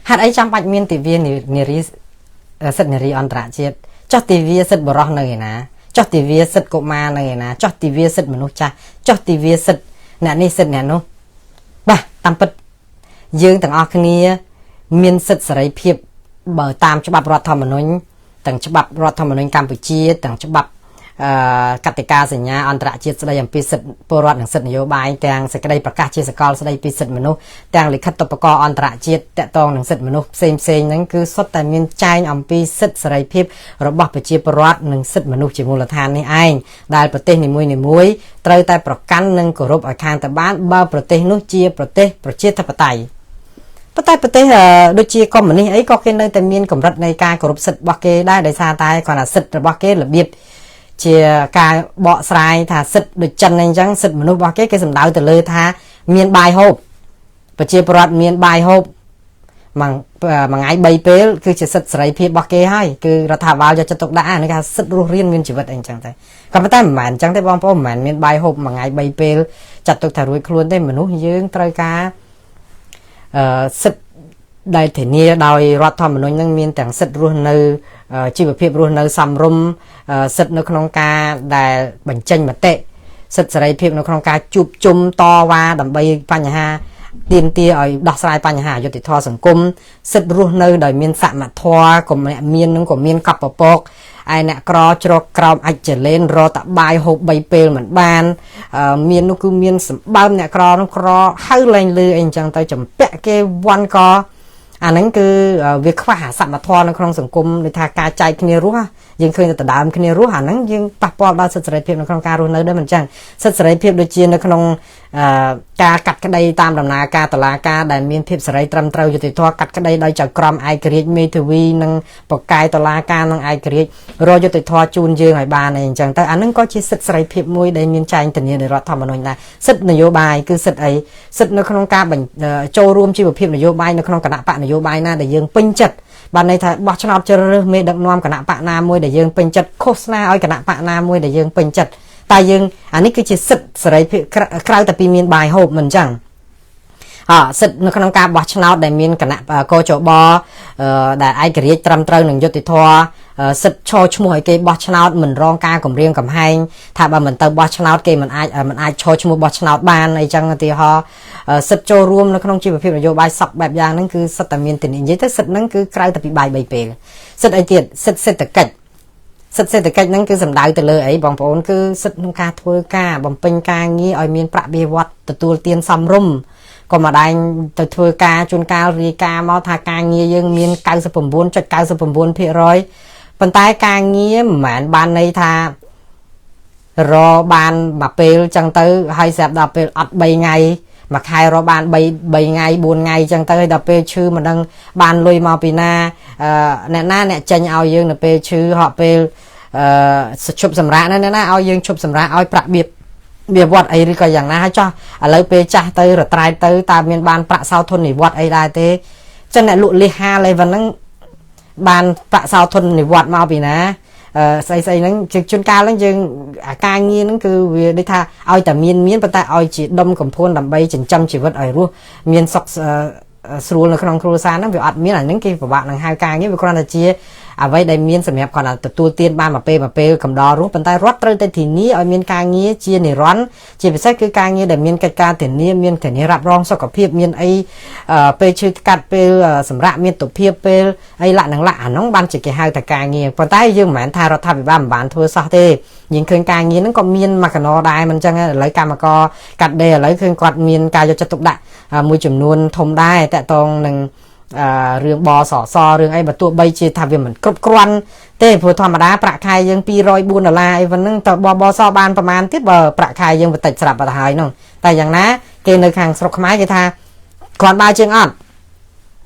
ហេតុអីចាំបាច់មានទិវានារីសិទ្ធិនារីអន្តរជាតិចុះទិវាសិទ្ធិបុរសនៅឯណាចុះទិវាសិទ្ធិកុមារនៅឯណាចុះទិវាសិទ្ធិមនុស្សចាស់ចុះទិវាសិទ្ធិអ្នកនេះសិទ្ធិអ្នកនោះបាទតាមពិតយើងទាំងអស់គ្នាមានសិទ្ធិសេរីភាពបើតាមច្បាប់រដ្ឋធម្មនុញ្ញទាំងច្បាប់រដ្ឋធម្មនុញ្ញកម្ពុជាទាំងច្បាប់កតិកាសញ្ញាអន្តរជាតិស្តីអំពីសិទ្ធិពលរដ្ឋនិងសិទ្ធិនយោបាយទាំងសេចក្តីប្រកាសជាសកលស្តីពីសិទ្ធិមនុស្សទាំងលិខិតតុបករអន្តរជាតិតាក់ទងនឹងសិទ្ធិមនុស្សផ្សេងហ្នឹងគឺសុទ្ធតែមានចែងអំពីសិទ្ធិសេរីភាពរបស់ប្រជាពលរដ្ឋនិងសិទ្ធិមនុស្សជាមូលដ្ឋាននេះឯងដែលប្រទេសនីមួយៗត្រូវតែប្រកាន់និងគោរពឲ្យខាងទៅបានបើប្រទេសនោះជាប្រទេសប្រជាធិបតេយ្យតែប្រទេសដូចជាកុម្មុយនីសអីក៏គេនៅតែមានកម្រិតនៃការគោរពសិទ្ធិរបស់គេដែរដោយសារតែគាត់ថាសិទ្ធិរបស់គេរបៀបជាការបកស្រាយថាសិទ្ធិដូចចិនអីចឹងសិទ្ធិមនុស្សរបស់គេសំដៅទៅលើថាមានបាយហូបប្រជាពលរដ្ឋមានបាយហូបមួយថ្ងៃ3ពេលគឺជាសិទ្ធិសេរីភាពរបស់គេហើយគឺរដ្ឋាភិបាលយកចិត្តទុកដាក់នេះគេថាសិទ្ធិរស់រានមានជីវិតអីចឹងតែក៏ប៉ុន្តែមិនមែនចឹងទេបងប្អូនមិនមែនមានបាយហូបមួយថ្ងៃ3ពេលចាត់ទុកថារួចខ្លួនទេមនុស្សយើងត្រូវការសិទ្ធិដែលធានាដោយរដ្ឋធម្មនុញ្ញនឹងមានទាំងសិទ្ធិរស់នៅជីវភាពរស់នៅសមរម្យសិទ្ធិនៅក្នុងការដែលបញ្ចេញមតិសិទ្ធិសេរីភាពនៅក្នុងការជួបជុំតវ៉ាដើម្បីបញ្ហាទាមទារឲ្យដោះស្រាយបញ្ហាយុត្តិធម៌សង្គមសិទ្ធិរស់នៅដោយមានសមធម៌កុំអ្នកមាននឹងក៏មានកប់ពពកឯអ្នកក្រជ្រកក្រោមអាចចលេនរតបាយហូប3ពេលមិនបានមាននោះគឺមានសម្បើមអ្នកក្រនោះក្រហៅលែងលឺអីអញ្ចឹងទៅចម្ពាក់គេវាន់ក៏អាហ្នឹងគឺវាខ្វះសមធម៌នៅក្នុងសង្គមដូចថាការចែកគ្នារស់យើងឃើញតែដដើមគ្នារស់អាហ្នឹងយើងប៉ះពាល់ដល់សិទ្ធិសេរីភាពនៅក្នុងការរស់នៅដែរមិនអញ្ចឹងសិទ្ធិសេរីភាពដូចជានៅក្នុងការកាត់ក្តីតាមដំណើរការតុលាការដែលមានភាពសេរីត្រឹមត្រូវយុត្តិធម៌កាត់ក្តីដោយចៅក្រមឯករាជ្យមេធាវីនិងបកកាយតុលាការនឹងឯករាជ្យរយុត្តិធម៌ជូនយើងឲ្យបានអីអញ្ចឹងទៅអាហ្នឹងក៏ជាសិទ្ធិសេរីភាពមួយដែលមានចែងធានាដោយរដ្ឋធម្មនុញ្ញដែរសិទ្ធិនយោបាយគឺសិទ្ធិអីសិទ្ធិនៅក្នុងការចូលរួមជីវភាពនយោបាយនៅក្នុងគណៈបកនយោបាយណាដែលយើងពេញចិត្តបានន័យថាបោះឆ្នោតជ្រើសរើសមេដឹកនាំគណៈបកណាមួយដែលយើងពេញចិត្តឃោសនាឲ្យគណៈបកណាមួយដែលយើងពេញចិត្តតែយើងអានេះគឺជាសិទ្ធិសេរីភាពក្រៅតែពីមានបាយហូបមិនអញ្ចឹងសិទ្ធិនៅក្នុងការបោះឆ្នោតដែលមានគណៈកោចបដែលឯករាជ្យត្រឹមត្រូវនឹងយុត្តិធម៌សិទ្ធិឈរឈ្មោះឲ្យគេបោះឆ្នោតមិនរងការគំរាមកំហែងថាបើមិនទៅបោះឆ្នោតគេមិនអាចឈរឈ្មោះបោះឆ្នោតបានអីចឹងឧទាហរណ៍សិទ្ធិចូលរួមនៅក្នុងជីវភាពនយោបាយសពបែបយ៉ាងហ្នឹងគឺសិទ្ធិតែមានតែនិយាយទៅសិទ្ធិហ្នឹងគឺក្រៅតែពីបាយ3ពេលសិទ្ធិអីទៀតសិទ្ធិសេដ្ឋកិច្ចសិទ្ធិសេដ្ឋកិច្ចហ្នឹងគឺសំដៅទៅលើអីបងប្អូនគឺសិទ្ធិក្នុងការធ្វើការបំពេញការងារឲ្យមានប្រាក់បៀវត្សទទួលទានសមរម្យក៏ម្ដាយទៅធ្វើការជួនកាលរាយការណ៍មកថាការងារយើងមាន 99.99% ប៉ុន្តែការងារមិនមែនបានន័យថារបានមួយពេលចឹងទៅហើយស្រាប់ដល់ពេលអត់3ថ្ងៃ mà khai rồi ban 7 ngày 4 ngày chẳng tới đập pe chư mà đang ban lui mau pì na nè na nè tranh ao dương là pe chư họ pe chụp sầm rạ nè na ao dương chụp sầm rạ ao bạc biệt vọt ấy thì coiอย่างnaให้cho lấy pe cha tới rồi trai tới ta miền ban bạc sao thôn này vọt ấy đại thế chân này lụi li ha lấy vẫn năng ban bạc sao thôn này vọt mau pì na xây nó chuyên cao lắm nhưng ca nhiên nó cứ về đây tha aoแต่miên bắt ta ao chỉ đâm cầm phun làm bay chỉnh chăm chỉ vật ở luôn miên sọc sưu là không kêu xa nó bị ọt miên là những cái của bạn là 2 ca như vậy con là chia vậy đây miên sầm hẹp còn là tu tiên ban mà p cầm đo rút bàn tay rót tới tay thì ní ở miên ca nghĩa chia này rón chỉ phải xét cái ca nghĩa để miên cái ca thì ní miên thì ní rạp rong sau cả phiệp miên ấy p chơi cắt p sầm rạ miên tổ phiệp p ấy lạ năng lạ nó ban chỉ cái 2 แต่ ca nghĩa bàn tay dương mà thay rót thay bị ban bán thôi sao thế nhìn khơi ca nghĩa nó còn miên mà cả nó đai mình chẳng lấy ca mà co cắt đề lấy khơi quạt miên ca cho chất tục đại mùi chùm nuôn thông đai tại tông nâng riêng bò sò riêng ấy mà tua bay chia thà vì mình cướp quan tê vừa thò mà đá bạc khai dương pi roi buôn ở lại vẫn nâng tàu bò sò banประมาณ tiếp bờ bạc khai dương vật tạch sập vào hải nông tạiอย่างná kê nơi hàng sọc máy cái tha còn 3 chương ớt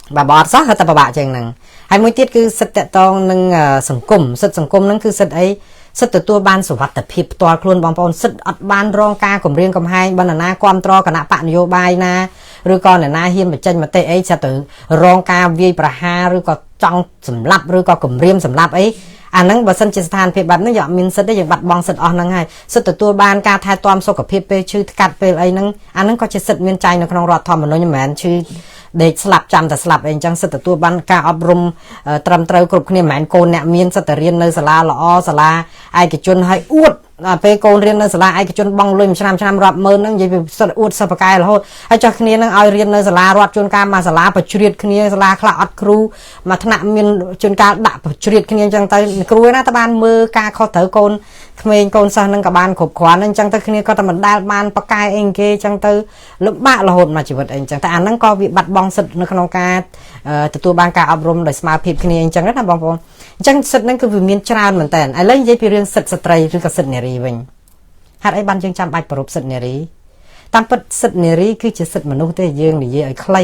bà bọt sót hết tập bạ chương nâng hay mỗi tiết cứ sật tại tông nâng sừng cung nâng cứ sật ấy sật từ tua ban sủng vật tập hiệp toa luôn bong bóng sật ớt ban rong ca cùng riêng cùng hai ban là na quan tro cả nạ bạn vô bài na rồi còn là na hiên mà chân mà tệ ấy sẽ từ rong ca vi pra ha rồi còn trong sầm lấp rồi còn cùng riêng sầm lấp ấy nâng bà sân chỉ than phê bắn nó dọn mình sật đấy dọn bật bong sật on nâng hai sật từ tua ban ca thay toam soกับ phê chư cắt phê ấy nâng nâng có chỉ sật miên chay nó không rọt thòm mà nó như mẹ chư để slap chămแต่ slap เองจังสตตัวบ้านการอบรมตรำเตรกรุบเนี่ยแมนโกนเนี่ยมีนสตเรียนในศาลาละอศาลาไอ้กิจนให้อวดไปโกนเรียนในศาลาไอ้กิจนบังลุยชนำรับมือนั่งยิ่งสตอวดสปกายละโหให้จักเนี่ยนั่งเอาเรียนในศาลารอดจนการมาศาลาประจุดเนี่ยศาลาคลาอัดครูมาถนัดมีนจนการดับประจุดเนี่ยจังแต่ครูนะตะบ้านมือการเขาเถอโกนเมนโกนซะนั่งกับบ้านขบขวานนั่งจังแต่เนี่ยก็ตะมันได้บ้านปกายเองเกจังแต่ลุบบ้าละโหดมาชีวิตเองจังแต่นั่งก็วิบัติบองสดในขนมการตัวบางการอบรมโดยสมาธิคณีจังนั้นบางคนจังสดนั่นคือวิมีนชราเหมือนแต่ไอ้เรื่องยี่ปีเรื่องสดสตรีหรือกับสดเนรีวิ่งหากไอ้บันจึงจำไอ้ประรบสดเนรีตามปัจสดเนรีคือจะสดมนุษย์แต่ยังหรือยังไอ้ใคร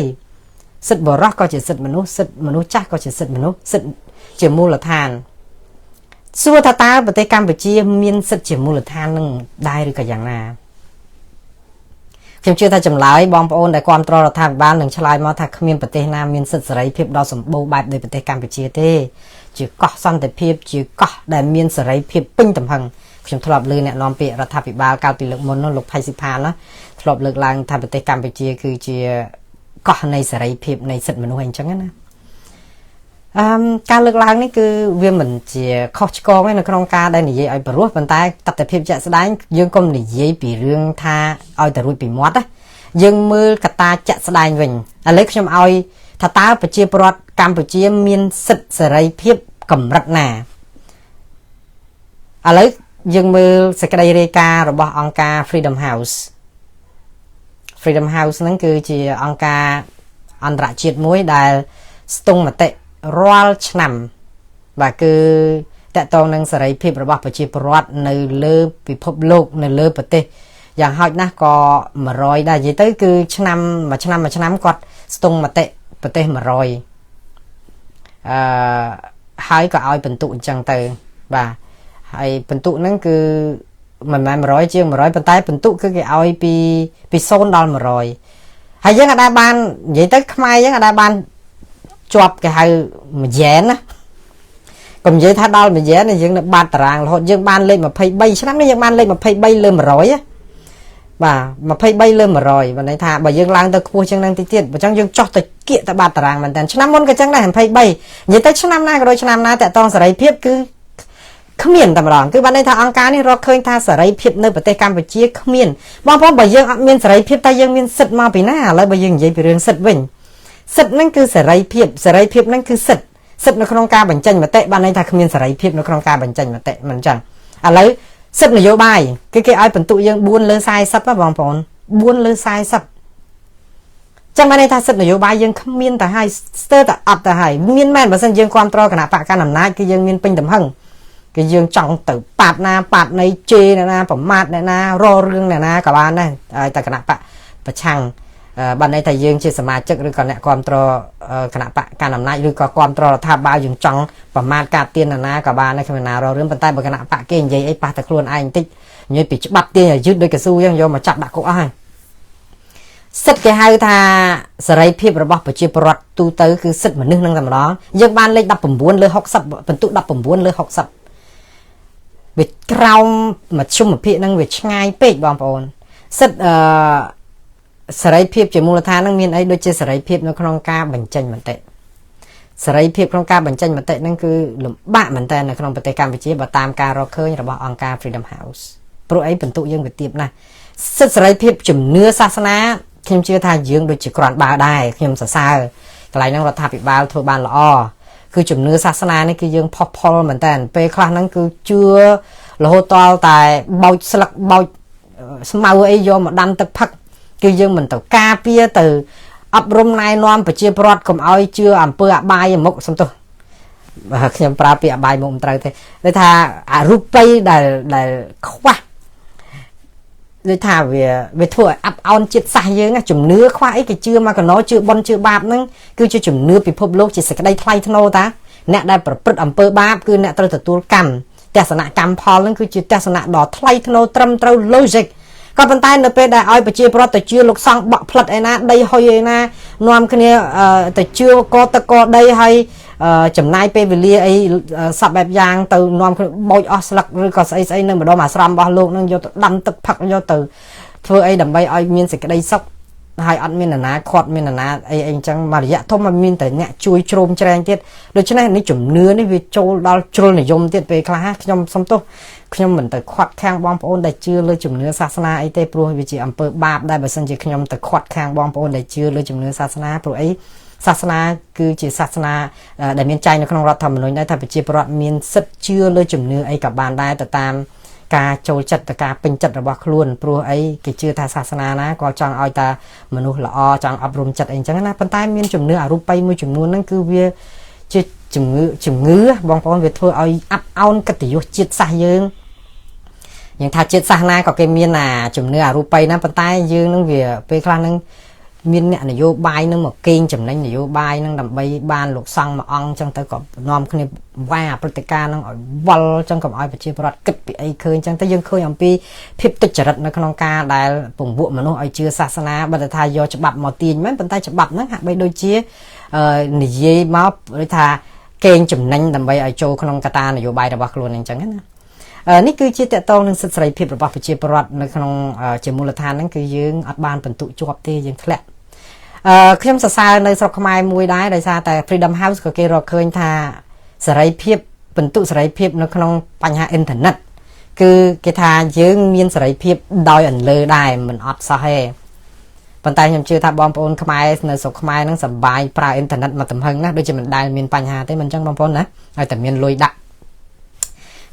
สดบรักก็จะสดมนุษย์จักก็จะสดมนุษย์สดเจมูลทานส่วนตาประเทศกัมพูชีมีนสดเจมูลทานนั่งได้หรือกับอย่างน่าเชื่อถ้าจำลายบองปอนแต่ความตรอทางบ้านหนึ่งชลายมาถ้าขมิ้นประเทศนามีนสดสลายเพียบดอสมบูรณ์แบบโดยประเทศกัมพูชีเต้จืดก็สั้นแต่เพียบจืดก็ได้มีนสลายเพียบปิ้งตำพังฉันทลบเลยเนี่ยนอมเปียรัฐบาลการปีเลือกมนต์ลกไพสิพานนะทลบเลือกลางทางประเทศกัมพูชีคือจืดก็ในสลายเพียบในสดมนุษย์เองจังนะการเลือกลางนี่คือเวียนเหมือนจืดข้อชกองในโครงการได้หนีไอ้ประรุษบรรทัดตัดแต่เพียบจะแสดงยังก้มหนีปีเรื่องท่าเอาแต่รุ่ยปีมอดนะยังมือกตาจะแสดงวิ่งอะไรก็จะเอาถ้าตาไปเชียร์ปลอดกัมพูชีมีนสิทธิ์เสรีเพียบกำรัดหนาอะไรยังมือสกัดเรการะบบองการ Freedom House นั่นคือจีองการอันตรจิตมวยได้สตุงมาเตะรัวชนำแบบคือแต่ตอนนั้นเสรีเพียบระบบไปเชียร์ปลอดในเลือพิภพโลกในเลือประเทศอย่างหอยนะก็มารอยได้ยี่tớiคือชนำมาก็สตุงมาเตะประเทศมารอยหอยก็เอาเป็นตุจังเตอบ่าไอ้เป็นตุนั่นคือมันมารอยเชียงมารอยเป็นใต้เป็นตุคือเอาปีโซนดอลมารอยหอยยังอะไรบ้านยี่tớiขมายยังอะไรบ้านจวบcáiหอยมาแย่นะcòn vậy thay đo mà dễ nàyยังbanตารางrồiยังban lên mà pay bay sáng nayยังban lên mà pay bay lên mà rồi á mà pay bay lên mà rồi và này thà bởi dương lang tới cua chân năng tiết và trong dương cho tới kiện tại banตารางมันแต่ชั้นมนก็จังได้เห็น pay bay ยี่tớiชั้นหน้าก็โดยชั้นหน้าแต่ตอนสลายเพียบคือขมิ้นตำรองคือวันในทางองค์การนี่เราเคยทาสลายเพียบในประเทศกัมพูชีขมิ้นบางพอbởi dươngมีสลายเพียบแต่ยังมีสิทธิ์มาปีหน้าแล้วbởi dươngยี่ไปเรื่องสิทธิ์วิ่งสิทธิ์นั่นคือสลายเพียบนั่นคือสิทธิ์สิทธิ์ในโครงการบรรจัยมาเตะบ้านในทางขมิ้นสลายเพียบในโครงการบรรจัยมาเตะมันจังอะไรสิทธิ์นโยบายคือไอ้เป็นตุยังบุญเลือทรายซับว่าบางปอนบุญเลือทรายซับจังมาในทางสิทธิ์นโยบายยังขมิ้นแต่ให้สเตอร์แต่อัดแต่ให้มีนแม่นบางสิ่งยังความตรอขณะปะการนำหน้าคือยังมีนเป็นตำหังคือยังจังตือปาดนาปาดในเจนะผมมาดนะรอเรื่องนะกับบ้านนะแต่ขณะปะประชัง ban này thầy dương chia sẻ mà chắc rồi còn lại quan trò khả năng bạn cả năm nay rồi có quan trò thà bao dùng trắng và mang cả tiền là na cả ba này khi nào rồi đến bàn tay bằng khả năng bạn kia vậy ấy ba thật luôn anh tích như bị bắt tiền ở dưới đây cái xu do mà chặt đã có ai sứt cái hai tha sợi phim rồi bọc chia bọt tu tới cứ sứt mà nâng làm đó dương ban lên đập bầm buôn lên học sập phần tụ đập bầm buôn lên học sập việc rau mà chung một phía năng việc ngay pet bom bồn sứt sợi phim chỉ mua tha năng miền ấy đôi chia sợi phim nó không ca bánh chanh mình tệ sợi phim không ca bánh chanh mình tệ năng cứ lụm bạ mình tệ là không bật tay cam chia bật tam ca rồi khơi rồi bỏ ca Freedom House pro ấy phần tụ dương việc tiệp này sứt sợi phim chùm nưa sa naខ្ញុំជឿថាយើងដូចជាគ្រាន់បើដែរខ្ញុំសរសើរកន្លែងហ្នឹងរដ្ឋាភិបាលធ្វើបានល្អគឺជំនឿសាសនានេះគឺយើងផុសផុលមែនតើពេលខ្លះហ្នឹងគឺជឿរហូតដល់តែបោចស្លឹកបោចស្មៅអីយកមកដាំទឹកផឹកគឺយើងមិនទៅការពារទៅអប់រំណែនាំប្រជាពលរដ្ឋកុំឲ្យជឿអំពើអបាយមុខសំទោសខ្ញុំប្រើពាក្យអបាយមុខមិនត្រូវទេដូចថាអរូបីដែលខ្វះដូចថាវាធ្វើឲ្យអាប់អោនចិត្តសាសយើងជំនឿខ្វះអីគេជឿមកកណោជឿបន់ជឿបាបហ្នឹងគឺជាជំនឿពិភពលោកជាសេចក្តីថ្លៃថ្នូរតាអ្នកដែលប្រព្រឹត្តអំពើបាបគឺអ្នកត្រូវទទួលកម្មទស្សនកម្មផលហ្នឹងគឺជាទស្សនៈដ៏ថ្លៃថ្នូរត្រឹមត្រូវ logic ក៏ប៉ុន្តែនៅពេលដែលឲ្យប្រជាពលរដ្ឋទៅជឿលោកសង្ឃបក់ផ្លិតឯណាដីហុយឯណានាំគ្នាទៅជឿកទឹកកដីហើយចំណាយពេលវេលាអីសពបែបយ៉ាងទៅនាំបោចអស់ស្លឹកឬក៏ស្អីនៅម្ដុំអាស្រមរបស់លោកនឹងយកទៅដាំទឹកផឹកយកទៅធ្វើអីដើម្បីឲ្យមានសេចក្តីសុខហើយអត់មាននរណាខាត់មាននរណាអីអញ្ចឹងមករយៈធំមានតែអ្នកជួយជ្រោមជ្រែងទៀតដូច្នេះនេះជំនឿនេះវាចូលដល់ជ្រុលនិយមទៀតពេលខ្លះខ្ញុំសុំទោសខ្ញុំមិនទៅខាត់ខាំងបងប្អូនដែលជឿលើជំនឿសាសនាអីទេព្រោះវាជាអំពើបាបដែរបើសិនជាខ្ញុំទៅខាត់ខាំងបងប្អូនដែលជឿលើជំនឿសាសនាព្រោះអីសាសនាគឺជាសាសនាដែលមានចែងនៅក្នុងរដ្ឋធម្មនុញ្ញដែរថាប្រជាពលរដ្ឋមានសិទ្ធិជឿលើជំនឿអីក៏បានដែរទៅតាមការចូលចិត្តទៅការពេញចិត្តរបស់ខ្លួនព្រោះអីគេជឿថាសាសនាណាក៏ចង់ឲ្យតែមនុស្សល្អចង់អប់រំចិត្តអីចឹងណាប៉ុន្តែមានជំនឿអរូបីមួយចំនួនហ្នឹងគឺវាជាជំងឺបងប្អូនវាធ្វើឲ្យអាប់អោនកិត្តិយសជាតិសាសន៍យើងយ៉ាងថាជាតិសាសន៍ណាក៏គេមានជំនឿអរូបីណាប៉ុន្តែយើងនឹងវាពេលខ្លះនឹងមានអ្នកនយោបាយនឹងមកកេងចំណេញនយោបាយនឹងដើម្បីបានលោកសង្ឃមួយអង្គចឹងទៅក៏នាំគ្នាវាព្រឹត្តិការណ៍នឹងឲ្យវល់ចឹងកុំឲ្យប្រជាពលរដ្ឋគិតពីអីឃើញចឹងទៅយើងឃើញអំពីភាពទុច្ចរិតនៅក្នុងការដែលពង្រួមមនុស្សឲ្យជឿសាសនាបើថាយកច្បាប់មកទាញមែនប៉ុន្តែច្បាប់ហ្នឹងហាក់បីដូចជានិយាយមកដូចថាកេងចំណេញដើម្បីឲ្យចូលក្នុងកត្តានយោបាយរបស់ខ្លួនអញ្ចឹងណានេះគឺជាតកតងនឹងសិទ្ធិសេរីភាពរបស់ប្រជាពលរដ្ឋនៅក្នុងជាមូលដ្ឋានហ្នឹងគឺយើងអត់បានបន្ទុកជាប់ទេយើងធ្លាក់ខ្ញុំសរសើរនៅស្រុកខ្មែរមួយដែរដោយសារតែ Freedom House ក៏គេរកឃើញថាសេរីភាពបន្ទុកសេរីភាពនៅក្នុងបញ្ហាអ៊ីនធឺណិតគឺគេថាយើងមានសេរីភាពដោយអន្លើដែរមិនអត់សោះទេប៉ុន្តែខ្ញុំជឿថាបងប្អូនខ្មែរនៅស្រុកខ្មែរហ្នឹងសប្បាយប្រើអ៊ីនធឺណិតមកទំហឹងណាដូចជាមិនដែលមានបញ្ហាទេមិនអញ្ចឹងបងប្អូនណាឲ្យតែមានលុយដាក់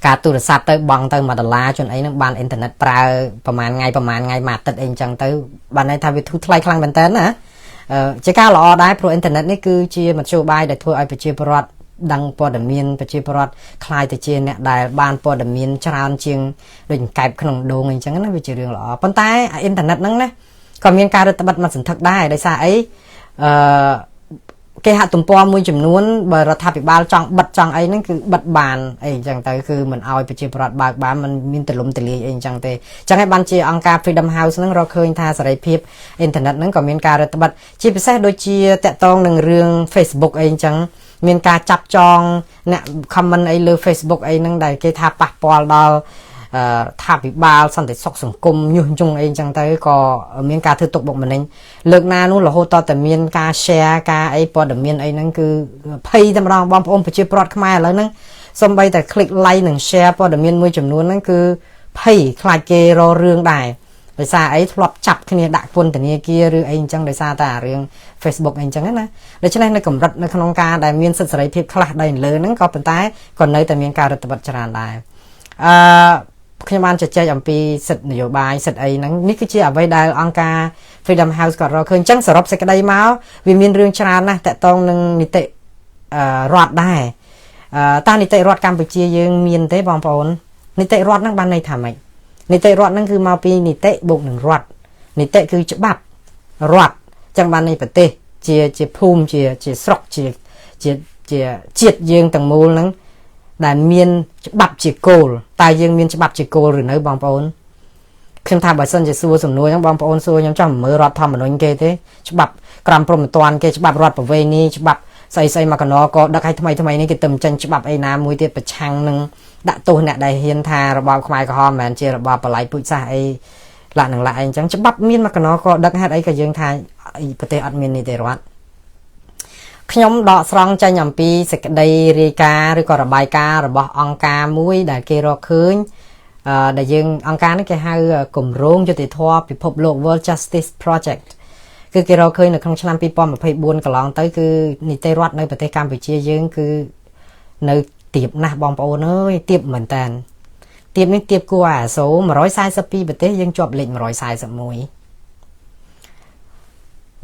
ការទូរស័ព្ទទៅបង់ទៅ$1ជន់អីហ្នឹងបានអ៊ីនធឺណិតប្រើប្រហែលថ្ងៃមួយអាទិត្យអីអញ្ចឹងទៅបានន័យថាវាធូរថ្លៃខ្លាំងមែនតើណាជាការល្អដែរព្រោះអ៊ីនធឺណិតនេះគឺជាមធ្យោបាយដែលធ្វើឲ្យប្រជាពលរដ្ឋដឹងព័ត៌មានប្រជាពលរដ្ឋខ្លាយទៅជាអ្នកដែលបានព័ត៌មានច្រើនជាងដូចកែបក្នុងដូងអីចឹងណាវាជារឿងល្អប៉ុន្តែអ៊ីនធឺណិតហ្នឹងណាក៏មានការរឹតបន្តឹងមកសន្ធឹកដែរដោយសារអីគេហាក់ទំព័រមួយចំនួនបើរដ្ឋាភិបាលចង់បិទចង់អីហ្នឹងគឺបិទបានអីអញ្ចឹងទៅគឺមិនអោយប្រជាពលរដ្ឋបើកបានมันមានទលំទលាយអីអញ្ចឹងទេអញ្ចឹងហើយបានជាអង្គការ Freedom House ហ្នឹងរកឃើញថាសេរីភាពអ៊ីនធឺណិតហ្នឹងក៏មានការរឹតបន្តឹងជាពិសេសដូចជាតាក់ទងនឹងរឿង Facebook អីអញ្ចឹងមានការចាប់ចងអ្នក comment អីលើ Facebook អីហ្នឹងដែលគេថាប៉ះពាល់ដល់ថាពិបាលសន្តិសុខសង្គមញុះញង់អីចឹងទៅក៏មានការធ្វើទុកបុកម្នេញលើកណានោះរហូតតតែមានការ share ការអីព័ត៌មានអីហ្នឹងគឺភ័យតែម្ដងបងប្អូនប្រជាពលរដ្ឋខ្មែរឥឡូវហ្នឹងសូម្បីតែ click like និង share ព័ត៌មានមួយចំនួនហ្នឹងគឺភ័យខ្លាចគេរករឿងដែរដោយសារអីធ្លាប់ចាប់គ្នាដាក់ពន្ធនាគារឬអីអញ្ចឹងដោយសារតែរឿង Facebook អីអញ្ចឹងណាដូច្នេះនៅកម្រិតនៅក្នុងការដែលមានសិទ្ធិសេរីភាពខ្លះដែរលើហ្នឹងក៏ប៉ុន្តែក៏នៅតែមានការរដ្ឋបတ်ច្រើនដែរខ្ញុំបានជជែកអំពីសិទ្ធិនយោបាយសិទ្ធិអីហ្នឹងនេះគឺជាអ្វីដែលអង្គការ Freedom House ក៏រកឃើញអញ្ចឹងសរុបសេចក្តីមកវាមានរឿងច្រើនណាស់តាក់ទងនឹងនីតិរដ្ឋដែរតើនីតិរដ្ឋកម្ពុជាយើងមានទេបងប្អូននីតិរដ្ឋហ្នឹងបានន័យថាម៉េចនីតិរដ្ឋហ្នឹងគឺមកពីនីតិបូកនឹងរដ្ឋនីតិគឺច្បាប់រដ្ឋ จังบ้านในประเทศជាភូមិជាស្រុកជាតិយើងទាំងមូលហ្នឹងដែលមានច្បាប់ជាគោលតែយើងមានច្បាប់ជាគោលឬនៅបងប្អូនខ្ញុំថាបើសិនជាសួរសំណួរអញ្ចឹងបងប្អូនសួរខ្ញុំចាំមើលរដ្ឋធម្មនុញ្ញគេទេច្បាប់ក្រមព្រហ្មទណ្ឌគេច្បាប់រដ្ឋប្រវេណីច្បាប់ស្អីមកកណក៏ដឹកឲ្យថ្មីនេះគេទៅចេញច្បាប់អីណាមួយទៀតប្រឆាំងនឹងដាក់ទោសអ្នកដែលហ៊ានថារបបខ្មែរក្រហមមិនមែនជារបបបល័យពូជសាសអីឡាក់នឹងឡាក់អីអញ្ចឹងច្បាប់មានមកកណក៏ដឹកហេតុអីក៏យើងថាប្រទេសអត់មាននីតិរដ្ឋខ្ញុំដកស្រង់ចេញអំពីសេចក្តីរាយការណ៍ឬក៏របាយការណ៍របស់អង្គការមួយដែលគេរកឃើញដែលយើងអង្គការនេះគេហៅគម្រោងយុត្តិធម៌ពិភពលោក World Justice Project គឺគេរកឃើញនៅក្នុងឆ្នាំ2024កន្លងទៅគឺនីតិរដ្ឋនៅប្រទេសកម្ពុជាយើងគឺនៅទាបណាស់បងប្អូនអើយទាបមែនតើទាបនេះទាបគួរអាសូរ142ប្រទេសយើងជាប់លេខ141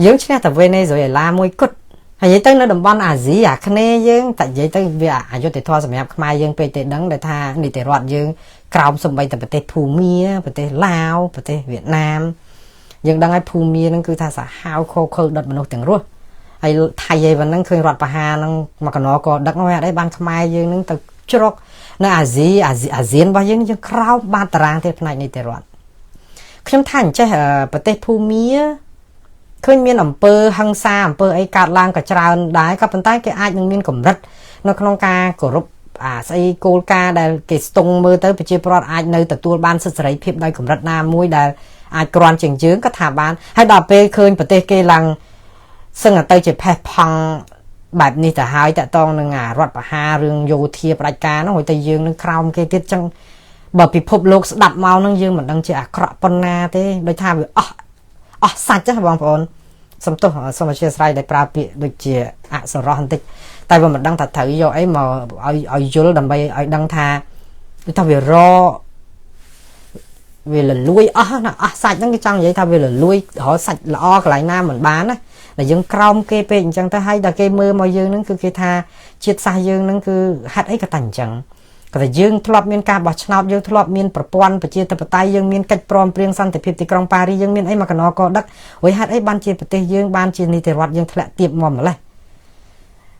យើងឈ្នះតែវេណេស៊ុយអេឡាមួយគត់ហើយនិយាយទៅនៅតំបន់អាស៊ីអាគ្នេយ៍យើងតែនិយាយទៅវាអយុត្តិធម៌សម្រាប់ខ្មែរយើងពេកទេដឹងដែលថានីតិរដ្ឋយើងក្រោមសំបីតែប្រទេសភូមាប្រទេសឡាវប្រទេសវៀតណាមយើងដឹងហើយភូមាហ្នឹងគឺថាសាហាវខខើដុតមនុស្សទាំងរស់ហើយថៃឯហ្នឹងឃើញរដ្ឋបហាហ្នឹងមកកណក៏ដឹកនោះអត់អីបានខ្មែរយើងហ្នឹងទៅជ្រកនៅអាស៊ានរបស់យើងយើងក្រោមបាតតារាងទៀតផ្នែកនីតិរដ្ឋខ្ញុំថាអញ្ចេះប្រទេសភូមាឃើញមានអំពើហិង្សាអំពើអីកើតឡើងក៏ច្រើនដែរក៏ប៉ុន្តែគេអាចនឹងមានកម្រិតនៅក្នុងការគោរពស្អីគោលការណ៍ដែលគេស្ទង់មើលទៅប្រជាពលរដ្ឋអាចនៅទទួលបានសិទ្ធិសេរីភាពដោយកម្រិតណាមួយដែលអាចក្រាន់ជាងយើងក៏ថាបានហើយដល់ពេលឃើញប្រទេសគេឡើងសឹងទៅជាផេះផង់បែបនេះទៅហើយតកតងនឹងរដ្ឋបហារឿងយោធាផ្ដាច់ការនោះហើយតែយើងនឹងក្រោមគេទៀតចឹងបើពិភពលោកស្ដាប់មកនឹងយើងមិនដឹងជាអាក្រក់ប៉ុណ្ណាទេដោយថាវាអស់សាច់ចាបងប្អូនសំទោសសូមអធិស្ឋានដែលប្រើពាក្យដូចជាអសរោះបន្តិចតែវាមិនដឹងថាត្រូវយកអីមកឲ្យយល់ដើម្បីឲ្យដឹងថាវារវាលលួយអស់ណាអស់សាច់ហ្នឹងគេចង់និយាយថាវាលលួយរកសាច់ល្អកន្លែងណាមិនបានណាតែយើងក្រោមគេពេកអញ្ចឹងទៅហើយដល់គេមើលមកយើងហ្នឹងគឺគេថាជាតិសាសន៍យើងហ្នឹងគឺហេតុអីក៏តែអញ្ចឹងក៏តែយើងធ្លាប់មានការបោះឆ្នោតយើងធ្លាប់មានប្រព័ន្ធប្រជាធិបតេយ្យយើងមានកិច្ចព្រមព្រៀងសន្តិភាពទីក្រុងប៉ារីសយើងមានអីមកកណកដឹកហើយហេតុអីបានជាប្រទេសយើងបានជានីតិរដ្ឋយើងធ្លាក់ទាបមកម្លេះ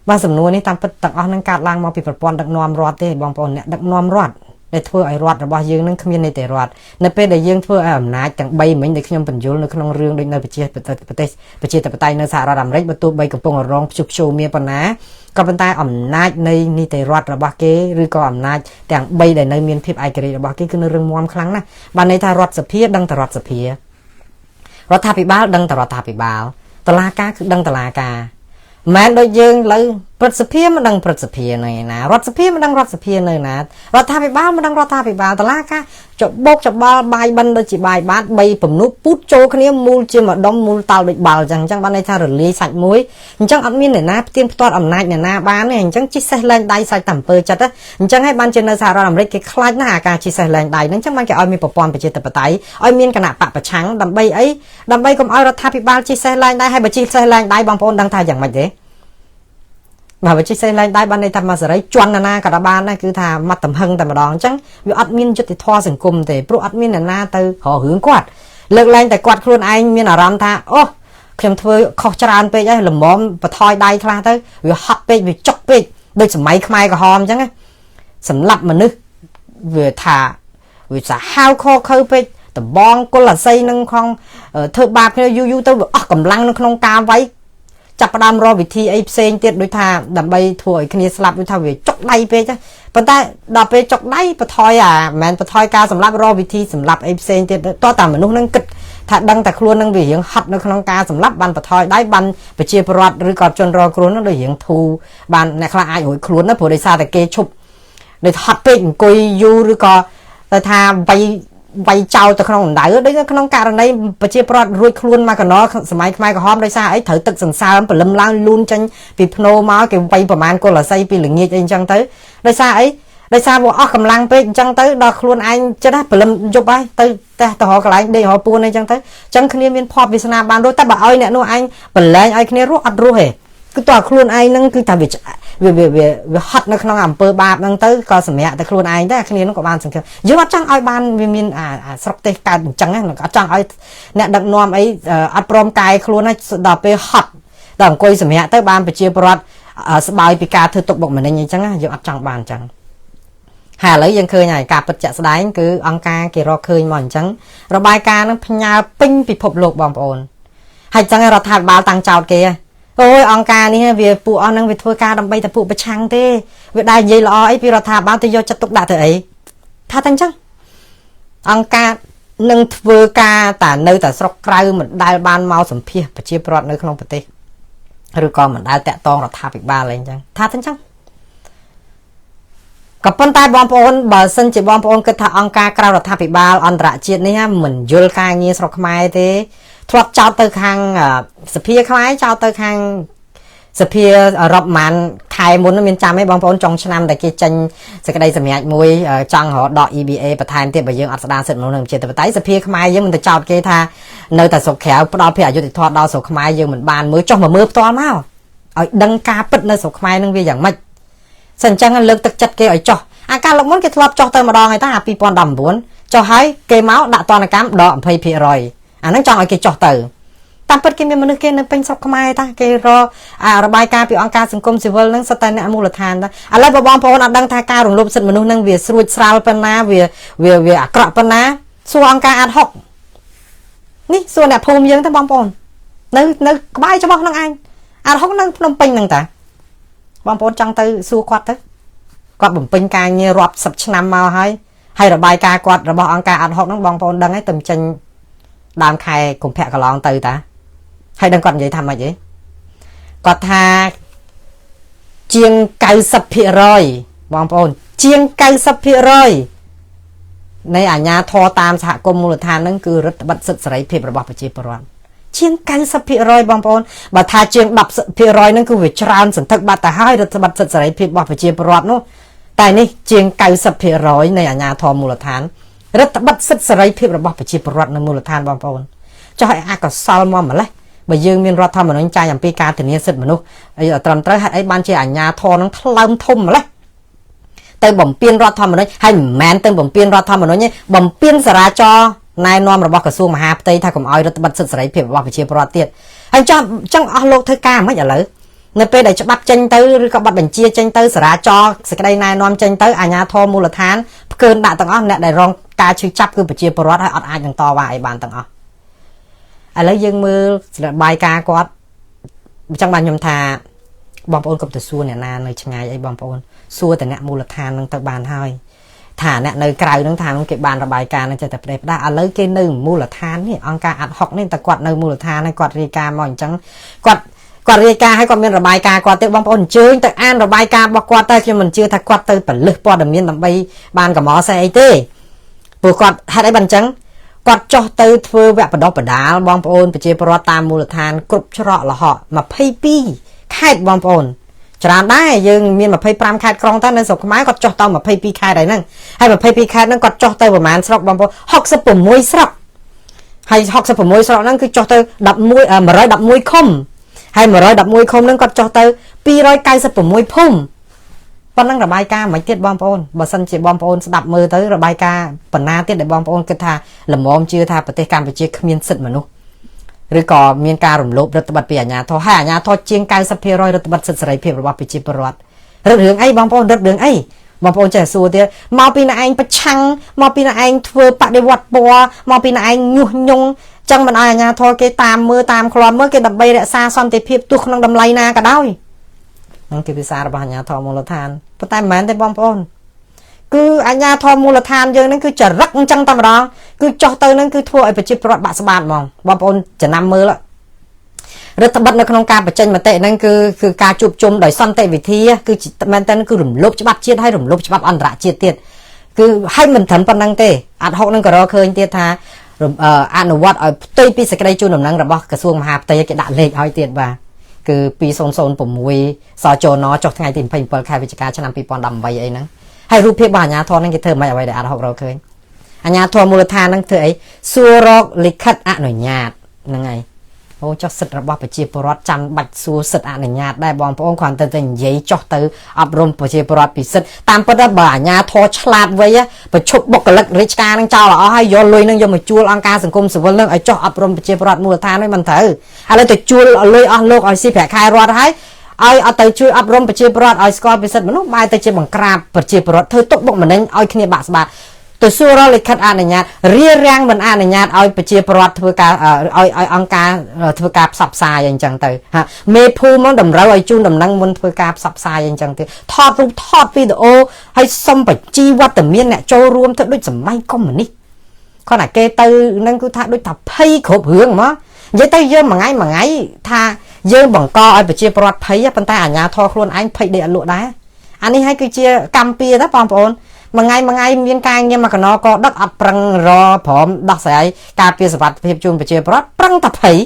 បាទសំណួរនេះតាមពិតទាំងអស់នឹងកើតឡើងមកពីប្រព័ន្ធដឹកនាំរដ្ឋទេបងប្អូនអ្នកដឹកនាំរដ្ឋដែលធ្វើឲ្យរដ្ឋរបស់យើងនឹងគ្មាននីតិរដ្ឋនៅពេលដែលយើងធ្វើឲ្យអំណាចទាំង3មិញដែលខ្ញុំបញ្យល់នៅក្នុងរឿងដូចនៅប្រទេសប្រជាធិបតេយ្យនៅសហរដ្ឋអាមេរិកបើទោះបីកំពុងរងព្យុះមានប៉ុណ្ណាក៏ប៉ុន្តែអំណាចនៃនីតិរដ្ឋរបស់គេឬក៏អំណាចទាំង3ដែលនៅមានភាពឯករាជ្យរបស់គេគឺនៅរឹងមាំខ្លាំងណាស់បានន័យថារដ្ឋសភាដឹងតែរដ្ឋសភារដ្ឋាភិបាលដឹងតែរដ្ឋាភិបាលតុលាការគឺដឹងតុលាការមិនដូចយើងលើព្រឹទ្ធសភាមិនដឹងព្រឹទ្ធសភានៅណារដ្ឋសភាមិនដឹងរដ្ឋសភានៅណារដ្ឋាភិបាលមិនដឹងរដ្ឋាភិបាលតុលាការចបោកចបល់បាយបិណ្ឌដូចជាបាយបាត3ពំនុះពូតចូលគ្នាមូលជាម្ដុំមូលតល់ដូចបាល់អញ្ចឹងបានន័យថារលាយសាច់មួយអញ្ចឹងអត់មានអ្នកណាផ្ទៀងផ្ទាត់អំណាចអ្នកណាបានទេអញ្ចឹងជិះសេះលែងដៃសាច់តែអំពើចិត្តអញ្ចឹងហើយបានជានៅសហរដ្ឋអាមេរិកគេខ្លាចណាស់អាការជិះសេះលែងដៃហ្នឹងអញ្ចឹងបានគេឲ្យមានប្រព័ន្ធប្រជាធិបតេយ្យឲ្យមានគណៈបកប្រឆាំងដើម្បីអីដើម្បីកុំឲ្យរដ្ឋាភិបាលជិះសេះលែងដៃហើយបើជិះសេះលែងដៃបងប្អូនដឹងថាយ៉ាងម៉េចទេបើវិជិសេឡើងដៃបានន័យថាមកសេរីជន់ណាក៏បានដែរគឺថាមកតំហឹងតែម្ដងអញ្ចឹងវាអត់មានយុត្តិធម៌សង្គមទេព្រោះអត់មានអ្នកណាទៅរករឿងគាត់លើកឡើងតែគាត់ខ្លួនឯងមានអារម្មណ៍ថាអូខ្ញុំធ្វើខុសច្រើនពេកហើយល្មមបថយដៃខ្លះទៅវាហត់ពេកវាចុកពេកដូចសម័យខ្មែរក្រហមអញ្ចឹងសម្រាប់មនុស្សវាថាវាសាហាវខខើពេកដបងគុលអាស័យនឹងផងធ្វើបាបគ្នាយូរទៅវាអស់កម្លាំងនៅក្នុងការវាយចាប់ផ្ដើមរកវិធីអីផ្សេងទៀតដូចថាដើម្បីធ្វើឲ្យគ្នាស្លាប់ដូចថាវាចុកដៃពេកប៉ុន្តែដល់ពេលចុកដៃបថយមិនមែនបថយការសម្លាប់រកវិធីសម្លាប់អីផ្សេងទៀតតោះតែមនុស្សនឹងគិតថាដឹងតែខ្លួននឹងវារៀងហត់នៅក្នុងការសម្លាប់បានបថយដៃបានប្រជាពលរដ្ឋឬក៏ជនរងគ្រោះនឹងដូចរៀងធូរបានអ្នកខ្លះអាចរួចខ្លួនណាព្រោះដោយសារតែគេឈប់ដូចហត់ពេកអង្គុយយូរឬក៏ទៅថាវាយចោលទៅក្នុងអណ្ដៅដូចនៅក្នុងករណីប្រជាពលរដ្ឋរួចខ្លួនមកកណោសម័យខ្មែរក្រហមដោយសារអីត្រូវទឹកសន្សើមព្រលឹមឡើងលូនចេញពីភ្នោមកគេវាយប្រមាណគល់អាស័យពីល្ងាចអីអញ្ចឹងទៅដោយសារអីដោយសារវាអស់កម្លាំងពេកអញ្ចឹងទៅដល់ខ្លួនឯងចិត្តណាព្រលឹមយប់ហើយទៅតែទៅរកកន្លែងដេករកពួនអីអញ្ចឹងទៅអញ្ចឹងគ្នាមានភ័ព្វវាសនាបានរស់តែបើឲ្យអ្នកនោះឯងបលែងឲ្យគ្នារស់អត់រស់ទេ គឺតើខ្លួនឯងហ្នឹងគឺថាវាហត់នៅក្នុងអំពើបាបហ្នឹងទៅក៏សម្រាប់តែខ្លួនឯងតែគ្នាហ្នឹងក៏បានសង្ឃឹមយើងអត់ចង់ឲ្យបានវាមានអាស្រុកទេសកើតអញ្ចឹងណាអត់ចង់ឲ្យអ្នកដឹកនាំអីអត់ព្រមកាយខ្លួនណាដល់ពេលហត់ដល់អង្គុយសម្រាប់ទៅបានប្រជាពលរដ្ឋស្បើយពីការធ្វើទុកបុកម្នេញអញ្ចឹងណាយើងអត់ចង់បានអញ្ចឹងហើយឥឡូវយើងឃើញហើយការពិតជាក់ស្ដែងគឺអង្គការគេរកឃើញមកអញ្ចឹងរបាយការណ៍ហ្នឹងផ្ញើពេញពិភពលោកបងប្អូនហើយអញ្ចឹងរដ្ឋាភិបាលតាំងចោតគេអូយអង្គការនេះវាពួកអស់ហ្នឹងវាធ្វើការដើម្បីតែពួកប្រឆាំងទេវាដែរនិយាយល្អអីពីរដ្ឋាភិបាលទៅយកចិត្តទុកដាក់ទៅអីថាតែអញ្ចឹងអង្គការនឹងធ្វើការតែនៅតែស្រុកក្រៅមិនដែលបានមកសម្ភាសប្រជាពលរដ្ឋនៅក្នុងប្រទេសឬក៏មិនដែលតាក់ទងរដ្ឋាភិបាលអីអញ្ចឹងថាតែអញ្ចឹងក៏ប៉ុន្តែបងប្អូនបើសិនជាបងប្អូនគិតថាអង្គការក្រៅរដ្ឋាភិបាលអន្តរជាតិនេះមិនយល់ការងារស្រុកខ្មែរទេធ្លាប់ចោតទៅខាងសភាខ្មែរចោតទៅខាងសភាអឺរ៉ុបប្រហែលខែមុនមានចាំទេបងប្អូនចុងឆ្នាំតែគេចេញសេចក្តីសម្រេចមួយចង់រកដក EBA បន្ថែមទៀតបើយើងអត់ស្ដារសិទ្ធិមនុស្សនិងប្រជាធិបតេយ្យសភាខ្មែរយើងមិនទៅចោតគេថានៅតែស្រុកក្រៅផ្ដល់ភាពអយុត្តិធម៌ដល់ស្រុកខ្មែរយើងមិនបានមើលចុះមកមើលផ្ទាល់មកឲ្យដឹងការពិតនៅស្រុកខ្មែរនឹងវាយ៉ាងម៉េចសិនអញ្ចឹងលើកទឹកចិត្តគេឲ្យចុះអាការលោកមុនគេធ្លាប់ចុះទៅម្ដងហើយតា2019ចុះហើយគេមកដាក់ទណ្ឌកម្មដក 20% អាហ្នឹងចង់ឲ្យគេចុះទៅតាមពិតគេមានមនុស្សគេនៅពេញស្រុកខ្មែរតាគេរករបាយការណ៍ពីអង្គការសង្គមស៊ីវិលហ្នឹងសិតតែអ្នកមូលដ្ឋានតាឥឡូវបងប្អូនអត់ដឹងថាការរំលោភសិទ្ធិមនុស្សហ្នឹងវាស្រួចស្រាលប៉ុណ្ណាវាអាក្រក់ប៉ុណ្ណាសួរអង្គការអាត់ហុកនេះសួរអ្នកភូមិយើងទៅបងប្អូននៅក្បែរច្បាស់ហ្នឹងឯងអាត់ហុកនៅភ្នំពេញហ្នឹងតាបងប្អូនចង់ទៅសួរគាត់ទៅគាត់បំពេញការងាររាប់សិបឆ្នាំមកហើយរបាយការណ៍គាត់របស់អង្គការអាត់ហុកហ្នឹងបងប្អូនដឹងហើយទៅចេញដើមខែកុម្ភៈកន្លងទៅតាហើយដឹងគាត់និយាយថាម៉េចទេគាត់ថាជាង 90% បងប្អូនជាង 90% នៃអាជ្ញាធរតាមសហគមន៍មូលដ្ឋានហ្នឹងគឺរដ្ឋបិទសិទ្ធិសេរីភាពរបស់ប្រជាពលរដ្ឋជាង 90% បងប្អូនបើថាជាង 10% ហ្នឹងគឺវាច្រើនសន្ធឹកបាត់ទៅហើយរដ្ឋបិទសិទ្ធិសេរីភាពរបស់ប្រជាពលរដ្ឋនោះតែនេះជាង 90% នៃអាជ្ញាធរមូលដ្ឋានរដ្ឋបិទសិទ្ធិសេរីភាពរបស់ប្រជាពលរដ្ឋនៅមូលដ្ឋានបងប្អូនចុះឲ្យអាកសលមកម្លេះបើយើងមានរដ្ឋធម្មនុញ្ញចែងអំពីការធានាសិទ្ធិមនុស្សអីត្រឹមត្រូវហេតុអីបានជាអាជ្ញាធរនឹងថ្លើមធំម្លេះទៅបំពេញរដ្ឋធម្មនុញ្ញហើយមិនមែនទៅបំពេញរដ្ឋធម្មនុញ្ញទេបំពេញសារាចរណែនាំរបស់ក្រសួងមហាផ្ទៃថាកុំឲ្យរដ្ឋបិទសិទ្ធិសេរីភាពរបស់ប្រជាពលរដ្ឋទៀតហើយចឹងអស់លោកធ្វើការមិនឥឡូវនៅពេលដែលច្បាប់ចេញទៅឬក៏ប័ណ្ណបញ្ជាចេញទៅសារាចរសេចក្តីណែនាំចេញទៅអាជ្ញាធរមូលដ្ឋានផ្កើនដាក់ទាំងអស់អ្នកដែលរងការឈឺចាប់គឺប្រជាពលរដ្ឋហើយអត់អាចនឹងតវ៉ាអីបានទាំងអស់ឥឡូវយើងមើលរបាយការណ៍គាត់អញ្ចឹងបានខ្ញុំថាបងប្អូនកុំទៅសួរអ្នកណានៅឆ្ងាយអីបងប្អូនសួរតែអ្នកមូលដ្ឋាននឹងទៅបានហើយថាអ្នកនៅក្រៅនឹងថាគេបានរបាយការណ៍នឹងចេះតែផ្ដេសផ្ដាស់ឥឡូវគេនៅមូលដ្ឋាននេះអង្គការអាត់ហុកនេះតែគាត់នៅមូលដ្ឋានហើយគាត់រាយការណ៍មកអញ្ចឹងគាត់រាយការណ៍ឲ្យគាត់មានរបាយការណ៍គាត់ទេបងប្អូនអញ្ជើញទៅអានរបាយការណ៍របស់គាត់ទៅខ្ញុំមិនជឿថាគាត់ទៅពលិះព័ត៌មានដើម្បីបានកម្អសេអីទេព្រោះគាត់ហេតុអីបានអញ្ចឹងគាត់ចោះទៅធ្វើវគ្គបណ្ដុះបណ្ដាលបងប្អូនប្រជាពលរដ្ឋតាមមូលដ្ឋានគ្រប់ច្រកល្ហក22ខេត្តបងប្អូនច្រើនដែរយើងមាន25ខេត្តក្រុងតែនៅស្រុកខ្មែរគាត់ចោះទៅ22ខេត្តហើយហ្នឹងហើយ22ខេត្តហ្នឹងគាត់ចោះទៅប្រហែលស្រុកបងប្អូន66ស្រុកហើយ66ស្រុកហ្នឹងគឺចោះទៅ111ឃុំហើយ111ឃុំហ្នឹងគាត់ចុះទៅ296ភូមិប៉ុណ្ណឹងរបាយការណ៍មិនទៀតបងប្អូនបើសិនជាបងប្អូនស្ដាប់មើលទៅរបាយការណ៍បណ្ណាទៀតដែលបងប្អូនគិតថាល្មមជឿថាប្រទេសកម្ពុជាគ្មានសិទ្ធិមនុស្សឬក៏មានការរំលោភរដ្ឋបတ်ពីអាជ្ញាធរហើយអាជ្ញាធរជាង 90% រដ្ឋបတ်សិទ្ធិសេរីភាពរបស់ប្រជាពលរដ្ឋរឹតរឿងអីបងប្អូនរឹតរឿងអីបងប្អូនចេះសួរទៀតមកពីអ្នកឯងប្រឆាំងមកពីអ្នកឯងធ្វើបដិវត្តពណ៌មកពីអ្នកឯងញុះញង់ចឹងមិនឲ្យអាជ្ញាធរគេតាមមើលតាមឃ្លាំមើលគេដើម្បីរក្សាសន្តិភាពទោះក្នុងតម្លៃណាក៏ដោយហ្នឹងគឺភាសារបស់អាជ្ញាធរមូលដ្ឋានប៉ុន្តែមិនមែនទេបងប្អូនគឺអាជ្ញាធរមូលដ្ឋានយើងហ្នឹងគឺចរិតអញ្ចឹងតែម្ដងគឺចោះទៅហ្នឹងគឺធ្វើឲ្យប្រជាពលរដ្ឋបាក់ស្បាតហ្មងបងប្អូនចំណាំមើលរដ្ឋបတ်នៅក្នុងការបញ្ចេញមតិហ្នឹងគឺការជួបជុំដោយសន្តិវិធីគឺមែនតើគឺរំលោភច្បាប់ជាតិហើយរំលោភច្បាប់អន្តរជាតិទៀតគឺហើយមិនត្រឹមប៉ុណ្្នឹងទេអាត់ហុកហ្នឹងក៏រកឃើញទៀតថាអនុវត្តឲ្យផ្ទុយពីសេចក្តីជូនដំណឹងរបស់ក្រសួងមហាផ្ទៃគេដាក់លេខឲ្យទៀតបាទគឺ2006សចនចុះថ្ងៃទី27ខែវិច្ឆិកាឆ្នាំ2018អីហ្នឹងហើយរូបភាពរបស់អាជ្ញាធរហ្នឹងគេធ្វើមិនអ្វីដែលអាត់ហុករកឃើញអាជ្ញាធរមូលដ្ឋានហ្នឹងធ្វើអីសួររកលិខិតអនុញ្ញាតហ្នឹងហើយ អូចុះសិទ្ធិរបស់ប្រជាពលរដ្ឋចាំបាច់សួរសិទ្ធិអនុញ្ញាតដែរបងប្អូនគ្រាន់តែនិយាយចុះទៅអប់រំប្រជាពលរដ្ឋពីសិទ្ធិតាមពិតទៅបើអាជ្ញាធរឆ្លាតវៃប្រជុំបុគ្គលិករាជការនឹងចោលអស់ហើយយកលុយនឹងយកមកជួលអង្គការសង្គមស៊ីវិលនឹងឲ្យចុះអប់រំប្រជាពលរដ្ឋមូលដ្ឋាននេះមិនត្រូវឥឡូវទៅជួលលុយអស់លោកឲ្យស៊ីប្រាក់ខែរដ្ឋហើយឲ្យអត់ទៅជួយអប់រំប្រជាពលរដ្ឋឲ្យស្គាល់ពីសិទ្ធិមនុស្សបែរទៅជាបង្ក្រាបប្រជាពលរដ្ឋធ្វើទុកបុកម្នេញឲ្យគ្នាបាក់ស្បាទៅសួររលិខិតអនុញ្ញាតរារាំងមិនអនុញ្ញាតឲ្យប្រជាពលរដ្ឋធ្វើការឲ្យអង្គការធ្វើការផ្សព្វផ្សាយអញ្ចឹងទៅហាមេភូមិមកតម្រូវឲ្យជូនដំណឹងមុនធ្វើការផ្សព្វផ្សាយអញ្ចឹងទៅថតរូបថតវីដេអូឲ្យសុំបញ្ជីវត្តមានអ្នកចូលរួមទៅដូចសម័យកុម្មុយនីសគាត់តែគេទៅនឹងគឺថាដូចថាភ័យគ្រប់រឿងហ្មងនិយាយទៅយើងមួយថ្ងៃថាយើងបង្កឲ្យប្រជាពលរដ្ឋភ័យប៉ុន្តែអាជ្ញាធរខ្លួនឯងភ័យដេកអត់លក់ដែរអានេះហើយគឺជាកម្មពៀណាបងប្អូនមួយថ្ងៃមានការងារមកកណក៏ដឹកអត់ប្រឹងរព្រមដោះស្រាយការពារសុវត្ថិភាពជូនប្រជាពលរដ្ឋប្រឹងតែភ័យ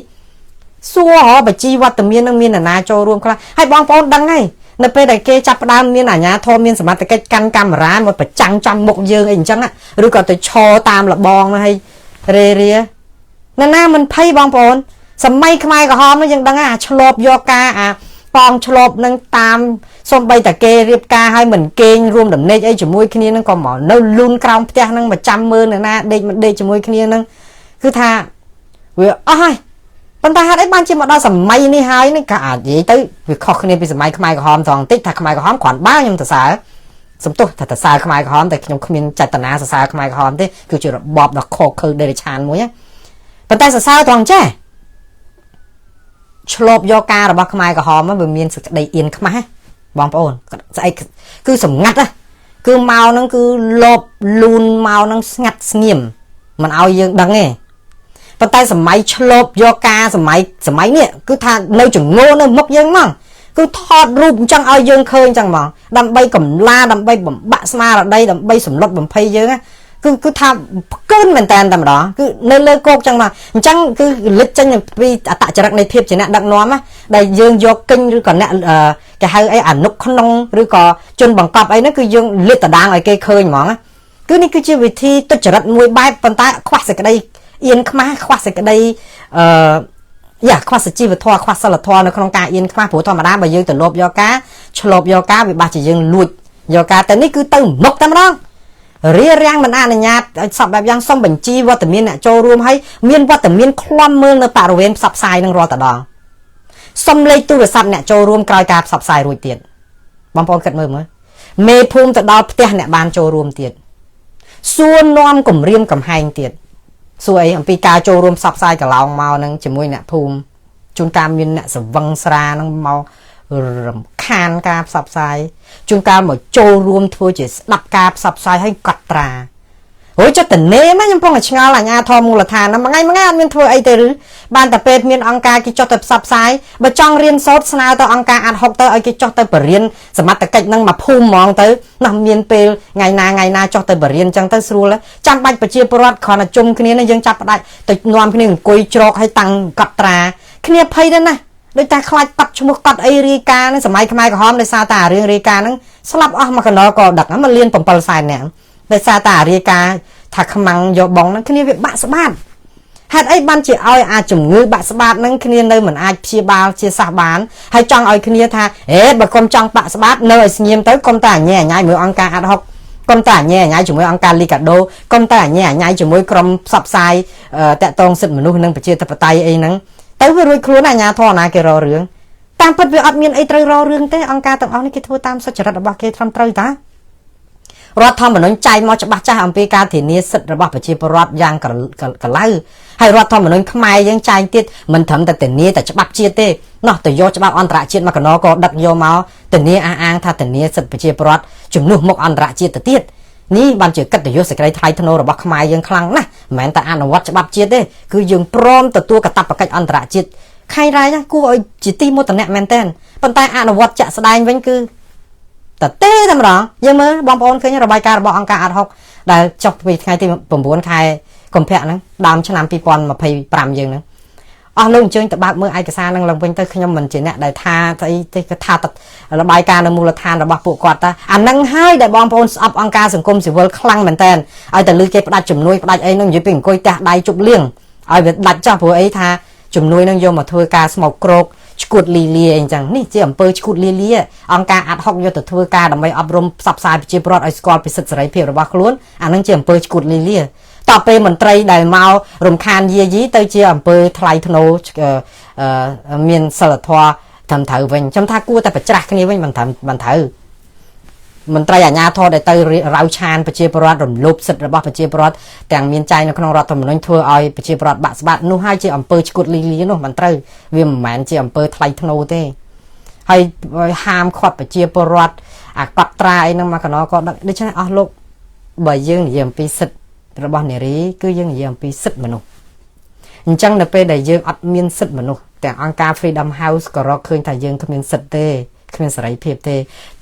សួរបញ្ជីវត្តមាននឹងមានណាចូលរួមខ្លះហើយបងប្អូនដឹងហើយនៅពេលដែលគេចាប់ផ្ដើមមានអាជ្ញាធរមានសមត្ថកិច្ចកាន់កាមេរ៉ាមកប្រចាំងចំមុខយើងអីអញ្ចឹងឬក៏ទៅឈរតាមលបងហើយរាណាមិនភ័យបងប្អូនសម័យខ្មែរក្រហមនោះយើងដឹងអាឆ្លប់យកការអាប៉ងឆ្លប់នឹងតាមសំបីតាគេរៀបការឲ្យមិនគេងរួមដំណេកអីជាមួយគ្នានឹងក៏មកនៅលូនក្រោមផ្ទះនឹងមកចាំមើលអ្នកណាដេកមិនដេកជាមួយគ្នានឹងគឺថាវាអស់ហើយប៉ុន្តែហេតុអីបានជាមកដល់សម័យនេះហើយនេះក៏អាចនិយាយទៅវាខុសគ្នាពីសម័យខ្មែរក្រហមត្រង់តិចថាខ្មែរក្រហមគ្រាន់បើខ្ញុំសរសើរសំទោសថាសរសើរខ្មែរក្រហមតែខ្ញុំគ្មានចេតនាសរសើរខ្មែរក្រហមទេគឺជារបបដ៏ខុសខើដេរឆានមួយប៉ុន្តែសរសើរត្រង់ចេះឆ្លប់យកការរបស់ខ្មែរក្រហមវាមានសេចក្តីអៀនខ្មាស់បងប្អូនស្អីគឺសម្ងាត់គឺមកហ្នឹងគឺលបលូនមកហ្នឹងស្ងាត់ស្ងៀមមិនឲ្យយើងដឹងទេប៉ុន្តែសម័យឆ្លប់យកការសម័យនេះគឺថានៅចងោនៅមុខយើងមកគឺថតរូបអញ្ចឹងឲ្យយើងឃើញអញ្ចឹងហ្មងដើម្បីកំឡាដើម្បីបំបាក់ស្មារតីដើម្បីសម្លុតបំភ័យយើងគឺថាផ្កើនមែនតើតែម្ដងគឺនៅលើគោកចឹងមកអញ្ចឹងគឺលិចចេញពីអត្តចរិតនៃភាពជាអ្នកដឹកនាំដែលយើងយកគិញឬក៏អ្នកគេហៅអីអនុក្នុងឬក៏ជនបង្កប់អីហ្នឹងគឺយើងលាតត្រដាងឲ្យគេឃើញហ្មងគឺនេះគឺជាវិធីទុច្ចរិតមួយបែបប៉ុន្តែខ្វះសេចក្តីអៀនខ្មាស់ខ្វះសេចក្តីខ្វះសុជីវធម៌ខ្វះសិលធម៌នៅក្នុងការអៀនខ្មាស់ព្រោះធម្មតាបើយើងទៅលបយកការឆ្លប់យកការវាបាស់ជាយើងលួចយកការតែនេះគឺទៅមុខតែម្ដងរារាំងមិនអនុញ្ញាតឲ្យសពបែបយ៉ាងសុំបញ្ជីវត្តមានអ្នកចូលរួមឲ្យមានវត្តមានឃ្លាំមើលនៅបរិវេណផ្សព្វផ្សាយនឹងរាល់តដងសុំលេខទូរស័ព្ទអ្នកចូលរួមក្រោយការផ្សព្វផ្សាយរួចទៀតបងប្អូនគិតមើលមេភូមិទៅដល់ផ្ទះអ្នកបានចូលរួមទៀតសួរនាំគម្រាមកំហែងទៀតសួរអីអំពីការចូលរួមផ្សព្វផ្សាយកន្លងមកនឹងជាមួយអ្នកភូមិជួនកាលមានអ្នកសវឹងស្រានឹងមករំខានការផ្សព្វផ្សាយជួនកាលមកចូលរួមធ្វើជាស្ដាប់ការផ្សព្វផ្សាយឲ្យកត់ត្រាហើយចិត្តតនេមកខ្ញុំពងតែឆ្ងល់អាជ្ញាធរមូលដ្ឋានហ្នឹងមួយថ្ងៃអត់មានធ្វើអីទេឬបានតែពេលមានអង្គការគេចុះទៅផ្សព្វផ្សាយបើចង់រៀនសូត្រស្នើទៅអង្គការអាត់ហុកទៅឲ្យគេចុះទៅបរៀនសមត្ថកិច្ចហ្នឹងមកភូមិហ្មងទៅនោះមានពេលថ្ងៃណាចុះទៅបរៀនអញ្ចឹងទៅស្រួលចាំបាច់ប្រជាពលរដ្ឋគ្រាន់តែជុំគ្នានឹងយើងចាប់ផ្ដាច់ទៅនាំគ្នាអង្គុយច្រកឲ្យតាំងកត់ត្រាគ្នាភ័យដែរណាដូចតែខ្លាចកត់ឈ្មោះកត់អីរាយការណ៍ហ្នឹងសម័យខ្មែរក្រហមដោយសារតែរឿងរាយការណ៍ហ្នឹងស្លាប់អស់មកកណ្ដោក៏ដឹកមកលៀន7សែននាក់ដោយសារតែរាយការណ៍ថាខ្មាំងយកបងហ្នឹងគ្នាវាបាក់ស្បាតហេតុអីបានជាឲ្យអាចជំងឺបាក់ស្បាតហ្នឹងគ្នានៅមិនអាចព្យាបាលជាសះបានហើយចង់ឲ្យគ្នាថាបើកុំចង់បាក់ស្បាតនៅឲ្យស្ងៀមទៅកុំតែអញញ៉ៃមើលអង្គការអាត់ហុកកុំតែអញញ៉ៃជាមួយអង្គការលីកាដូកុំតែអញញ៉ៃជាមួយក្រុមផ្សព្វផ្សាយតាក់ទងសិទ្ធិមនុស្សនិងប្រជាធិបតេយ្យអីហ្នឹងទៅវារួចខ្លួនអាជ្ញាធរណាគេរករឿងតាមពិតវាអត់មានអីត្រូវរករឿងទេអង្គការទាំងអស់នេះគេធ្វើតាមសុចរិតរបស់គេត្រឹមត្រូវតារដ្ឋធម្មនុញ្ញចែងមកច្បាស់ចាស់អំពីការធានាសិទ្ធិរបស់ប្រជាពលរដ្ឋយ៉ាងកលៅហើយរដ្ឋធម្មនុញ្ញខ្មែរយើងចែងទៀតមិនត្រឹមតែធានាតែច្បាប់ជាតិទេនោះទៅយកច្បាប់អន្តរជាតិមកកណោក៏ដឹកយកមកធានាអះអាងថាធានាសិទ្ធិប្រជាពលរដ្ឋជំនួសមុខអន្តរជាតិទៅទៀតនេះបានជាកិត្តិយសសេចក្តីថ្លៃថ្នូររបស់ខ្មែរយើងខ្លាំងណាស់មិនមែនតែអនុវត្តច្បាប់ជាតិទេគឺយើងព្រមទទួលកាតព្វកិច្ចអន្តរជាតិខៃរ៉ៃណាគួរឲ្យជាទីមោទនៈមែនតើប៉ុន្តែអនុវត្តជាក់ស្ដែងវិញគឺតែតែម្ដងយើងមើលបងប្អូនឃើញរបាយការណ៍របស់អង្គការអាត់ហុកដែលចុះពីថ្ងៃទី9ខែកុម្ភៈហ្នឹងដើមឆ្នាំ2025យើងហ្នឹងអស់លោកអញ្ជើញទៅបើកមើលឯកសារហ្នឹងឡើងវិញទៅខ្ញុំមិនជាអ្នកដែលថាស្អីទេគឺថារបាយការណ៍នៅមូលដ្ឋានរបស់ពួកគាត់តាអាហ្នឹងហើយដែលបងប្អូនស្អប់អង្គការសង្គមស៊ីវិលខ្លាំងមែនតើឲ្យតែលឺគេផ្ដាច់ជំនួយផ្ដាច់អីហ្នឹងនិយាយពីអង្គុយទះដៃជប់លៀងឲ្យវាដាច់ចោះព្រោះអីថា ជំនួយនឹងយកមកធ្វើការស្មោកគ្រោកឈួតលីលាអញ្ចឹងនេះជាអំពើឈួតលីលាអង្គការអាត់ហុកយកទៅធ្វើការដើម្បីអប់រំផ្សព្វផ្សាយប្រជាពលរដ្ឋឲ្យស្គាល់ពីសិទ្ធិសេរីភាពរបស់ខ្លួនអានឹងជាអំពើឈួតលីលាតទៅពេលមន្ត្រីដែលមករំខានយាយីទៅជាអំពើថ្លៃធ្នូមានសិលធម៌ត្រឹមត្រូវវិញខ្ញុំថាគួរតែប្រច្រាស់គ្នាវិញមិនត្រូវមន្ត្រីអាជ្ញាធរដែលទៅរាវឆានប្រជាពលរដ្ឋរំលោភសិទ្ធិរបស់ប្រជាពលរដ្ឋទាំងមានចែងនៅក្នុងរដ្ឋធម្មនុញ្ញធ្វើឲ្យប្រជាពលរដ្ឋបាក់ស្បាត់នោះហើយជាអំពើឈួតលីលានោះមិនត្រូវវាមិនមែនជាអំពើថ្លៃធ្នូទេហើយហាមឃាត់ប្រជាពលរដ្ឋអាកត់ត្រាអីហ្នឹងមកកណោក៏ដូច្នេះអស់លោកបើយើងនិយាយអំពីសិទ្ធិរបស់នារីគឺយើងនិយាយអំពីសិទ្ធិមនុស្សអញ្ចឹងនៅពេលដែលយើងអត់មានសិទ្ធិមនុស្សទាំងអង្គការ Freedom House ក៏រកឃើញថាយើងគ្មានសិទ្ធិទេគ្មានសេរីភាពទេ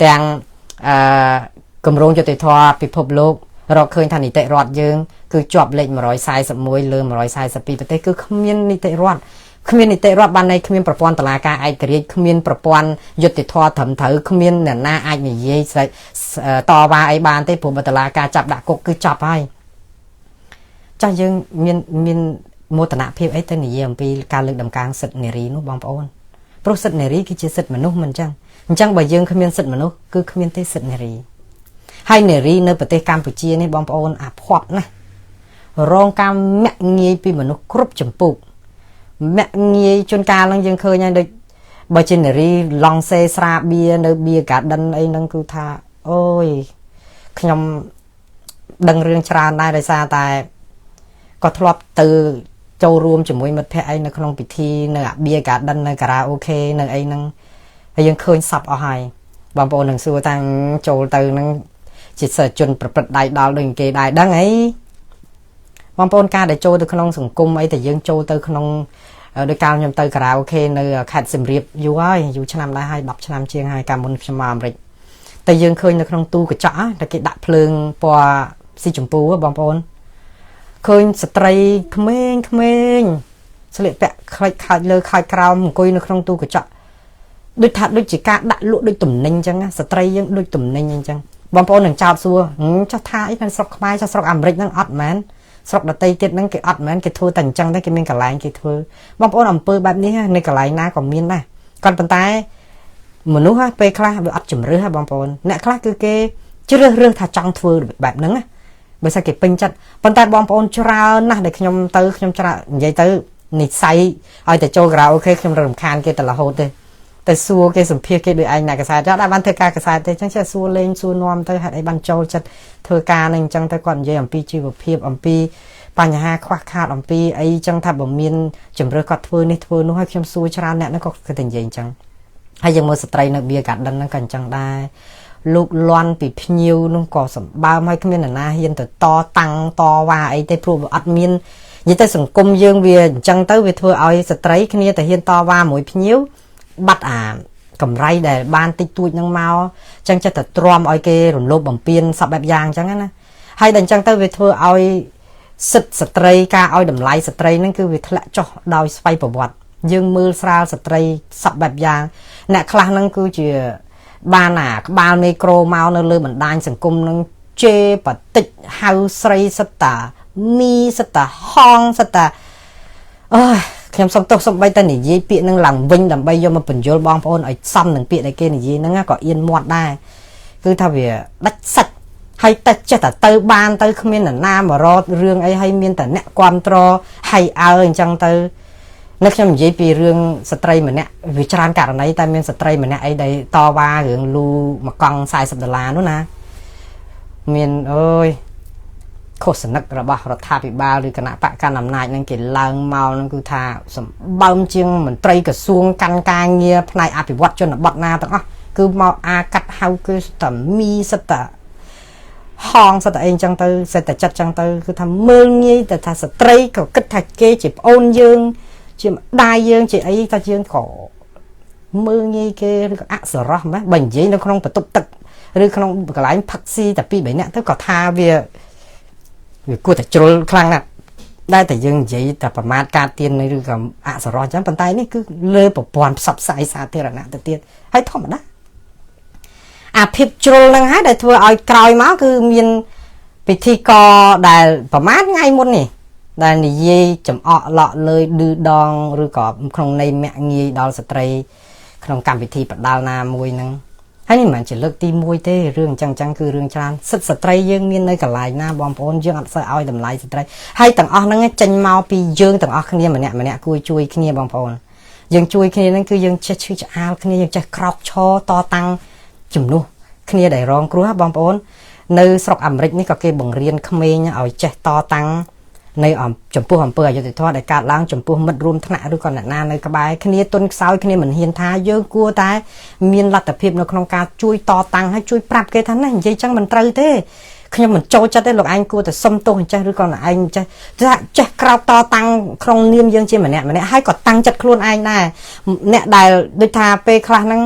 ទាំងគម្រោងយុត្តិធម៌ពិភពលោករកឃើញថានីតិរដ្ឋយើងគឺជាប់លេខ141លើ142ប្រទេសគឺគ្មាននីតិរដ្ឋគ្មាននីតិរដ្ឋបានន័យគ្មានប្រព័ន្ធតុលាការឯករាជ្យគ្មានប្រព័ន្ធយុត្តិធម៌ត្រឹមត្រូវគ្មានអ្នកណាអាចនិយាយតវ៉ាអីបានទេព្រោះតុលាការចាប់ដាក់គុកគឺចប់ហើយចាស់យើងមានមោទនភាពអីទៅនិយាយអំពីការលើកដំកើងសិទ្ធិនារីនោះបងប្អូនព្រោះសិទ្ធិនារីគឺជាសិទ្ធិមនុស្សមិនអញ្ចឹងបើយើងគ្មានសិទ្ធិមនុស្សគឺគ្មានទេសិទ្ធិនារីហើយនារីនៅប្រទេសកម្ពុជានេះបងប្អូនអាផាត់ណាស់រងការមាក់ងាយពីមនុស្សគ្រប់ចម្ពោះមាក់ងាយជួនកាលហ្នឹងយើងឃើញហើយដូចបើជានារីឡង់សេស្រាបៀនៅបៀ garden អីហ្នឹងគឺថាអូយខ្ញុំដឹងរឿងច្រើនដែរដោយសារតែក៏ធ្លាប់ទៅចូលរួមជាមួយមិត្តភ័ក្តិអីនៅក្នុងពិធីនៅអាបៀ garden នៅការ៉ាអូខេនៅអីហ្នឹងហើយយើងឃើញសពអស់ហើយបងប្អូននឹងសួរតាំងចូលទៅហ្នឹងជាសិស្សជនប្រព្រឹត្តដៃដល់ដូចគេដែរដឹងអីបងប្អូនការដែលចូលទៅក្នុងសង្គមអីតែយើងចូលទៅក្នុងដោយកាលខ្ញុំទៅការ៉ាអូខេនៅខេត្តសៀមរាបយូរហើយយូរឆ្នាំដែរហើយ10ឆ្នាំជាងហើយកាលមុនខ្ញុំមកអាមេរិកតែយើងឃើញនៅក្នុងទូកញ្ចក់តែគេដាក់ភ្លើងពណ៌ស៊ីជម្ពូបងប្អូនឃើញស្ត្រីក្មេងស្លៀកពាក់ខ្លាច់ខាច់លើខាច់ក្រោមអង្គុយនៅក្នុងទូកញ្ចក់ដូចថាដូចជាការដាក់លក់ដូចទំនិញអញ្ចឹងស្ត្រីយើងដូចទំនិញអញ្ចឹងបងប្អូននឹងចោទសួរចោះថាអីនៅស្រុកខ្មែរចោះស្រុកអាមេរិកហ្នឹងអត់មែនស្រុកដទៃទៀតហ្នឹងគេអត់មែនគេធ្វើតែអញ្ចឹងតែគេមានកន្លែងគេធ្វើបងប្អូនអំពើបែបនេះនៅកន្លែងណាក៏មានដែរគាត់ប៉ុន្តែមនុស្សពេលខ្លះវាអត់ជំរឿសបងប្អូនអ្នកខ្លះគឺគេជ្រើសថាចង់ធ្វើបែបហ្នឹងណាបើសិនគេពេញចិត្តប៉ុន្តែបងប្អូនច្រើនណាស់ដែលខ្ញុំច្រើននិយាយទៅនិស័យឲ្យតែចូលក្រៅអូខេខ្ញុំរំខានគេតែរហូតទេតែសួរគេសម្ភាសគេដូចឯងអ្នកកសែតដែរបានធ្វើការកសែតទេអញ្ចឹងចេះសួរលេងសួរនាំទៅហេតុអីបានចូលចិត្តធ្វើការនឹងអញ្ចឹងទៅគាត់និយាយអំពីជីវភាពអំពីបញ្ហាខ្វះខាតអំពីអីអញ្ចឹងថាបើមានជំរឿគាត់ធ្វើនេះធ្វើនោះហើយខ្ញុំសួរច្រើនអ្នកហ្នឹងក៏គេតែនិយាយអញ្ចឹងហើយយើងមើលស្ត្រីនៅបៀ garden ហ្នឹងក៏អញ្ចឹងដែរលោកលន់ពីភ្ញៀវនោះក៏សម្បើមហើយគ្មាននរណាហ៊ានទៅតាំងតវ៉ាអីទេព្រោះវាអត់មាននិយាយទៅសង្គមយើងវាអញ្ចឹងទៅវាធ្វើឲ្យស្ត្រីគ្នាតែហ៊ានតវ៉ាមួយភ្ញៀវបាត់អាកម្រៃដែលបានតិចតួចនឹងមកអញ្ចឹងចេះតែទ្រាំឲ្យគេរំលោភបំពានសពបែបយ៉ាងអញ្ចឹងណាហើយដល់អញ្ចឹងទៅវាធ្វើឲ្យសិទ្ធិស្ត្រីការឲ្យតម្លៃស្ត្រីហ្នឹងគឺវាធ្លាក់ចុះដោយស្វ័យប្រវត្តិយើងមើលស្រាលស្ត្រីសពបែបយ៉ាងអ្នកខ្លះហ្នឹងគឺជាបានអាក្បាលមេក្រូមកនៅលើបណ្ដាញសង្គមហ្នឹងជេរបតិចហៅស្រីសិតតាមីសិតតាហងសិតតាអើយខ្ញុំសុំទោសសំបីតែនិយាយពាក្យនឹងឡើងវិញដើម្បីយកមកបញ្យល់បងប្អូនឲ្យសមនឹងពាក្យដែលគេនិយាយហ្នឹងក៏អៀនមាត់ដែរគឺថាវាដាច់សាច់ហើយតែចេះតែទៅបានទៅគ្មាននរណាមករត់រឿងអីហើយមានតែអ្នកគ្រប់ត្រហើយអើអញ្ចឹងទៅនៅខ្ញុំនិយាយពីរឿងស្ត្រីម្នាក់វាច្រើនករណីតែមានស្ត្រីម្នាក់អីដែលតវ៉ារឿងលូមួយកង់$40នោះណាមានអើយឃោសនិករបស់រដ្ឋាភិបាលឬគណៈបកកណ្ដាលអំណាចនឹងគេឡើងមកនឹងគឺថាសម្បើមជាងមន្ត្រីក្រសួងកាន់ការងារផ្នែកអភិវឌ្ឍជនបទណាទាំងអស់គឺមកអាកាត់ហៅគឺស្ទើមីសិតតាហងសិតតែអីអញ្ចឹងទៅសិតតែចិត្តអញ្ចឹងទៅគឺថាមើលងាយតែថាស្ត្រីក៏គិតថាគេជាប្អូនយើងជាម្ដាយយើងជាអីតែយើងក៏មើលងាយគេឬក៏អសរោះម៉េះបើនិយាយនៅក្នុងបន្ទប់ទឹកឬក្នុងកន្លែងផឹកស៊ីតែ2 3នាក់ទៅក៏ថាវាគួរតែជ្រុលខ្លាំងណាស់ដែលតែយើងនិយាយតែប្រមាថការទៀនឬក៏អសរោះអញ្ចឹងប៉ុន្តែនេះគឺលើប្រព័ន្ធផ្សព្វផ្សាយសាធារណៈទៅទៀតហើយធម្មតាអាភិបជ្រុលហ្នឹងហើយដែលធ្វើឲ្យក្រោយមកគឺមានពិធីករដែលប្រមាថថ្ងៃមុននេះ ដែលនិយាយចំអកឡក់លើឌឺដងឬក៏ក្នុងន័យមាក់ងាយដល់ស្ត្រីក្នុងកម្មវិធីបដាល់ណាមួយហ្នឹងហើយនេះមិនមែនជាលើកទី1ទេរឿងអញ្ចឹងគឺរឿងច្រើនសិទ្ធិស្ត្រីយើងមាននៅកន្លែងណាបងប្អូនយើងអត់សូវឲ្យតម្លៃស្ត្រីហើយទាំងអស់ហ្នឹងចេញមកពីយើងទាំងអស់គ្នាម្នាក់គួរជួយគ្នាបងប្អូនយើងជួយគ្នាហ្នឹងគឺយើងចេះឈឺឆ្អាលគ្នាយើងចេះក្រោកឈរតតាំងជំនួសគ្នាដែលរងគ្រោះបងប្អូននៅស្រុកអាមេរិកនេះក៏គេបង្រៀនក្មេងឲ្យចេះតតាំងនៅចំពោះអំពើអយុត្តិធម៌ដែលកើតឡើងចំពោះមិត្តរួមថ្នាក់ឬក៏អ្នកណានៅក្បែរគ្នាទុនខ្សោយគ្នាមិនហ៊ានថាយើងគួរតែមានលទ្ធភាពនៅក្នុងការជួយតតាំងហើយជួយប្រាប់គេថាណានិយាយចឹងមិនត្រូវទេខ្ញុំមិនចូលចិត្តទេលោកឯងគួរតែសុំទោសអញ្ចេះឬក៏អ្នកឯងចេះក្រោកតតាំងក្នុងនាមយើងជាម្នាក់ហើយក៏តាំងចិត្តខ្លួនឯងដែរអ្នកដែលដូចថាពេលខ្លះហ្នឹង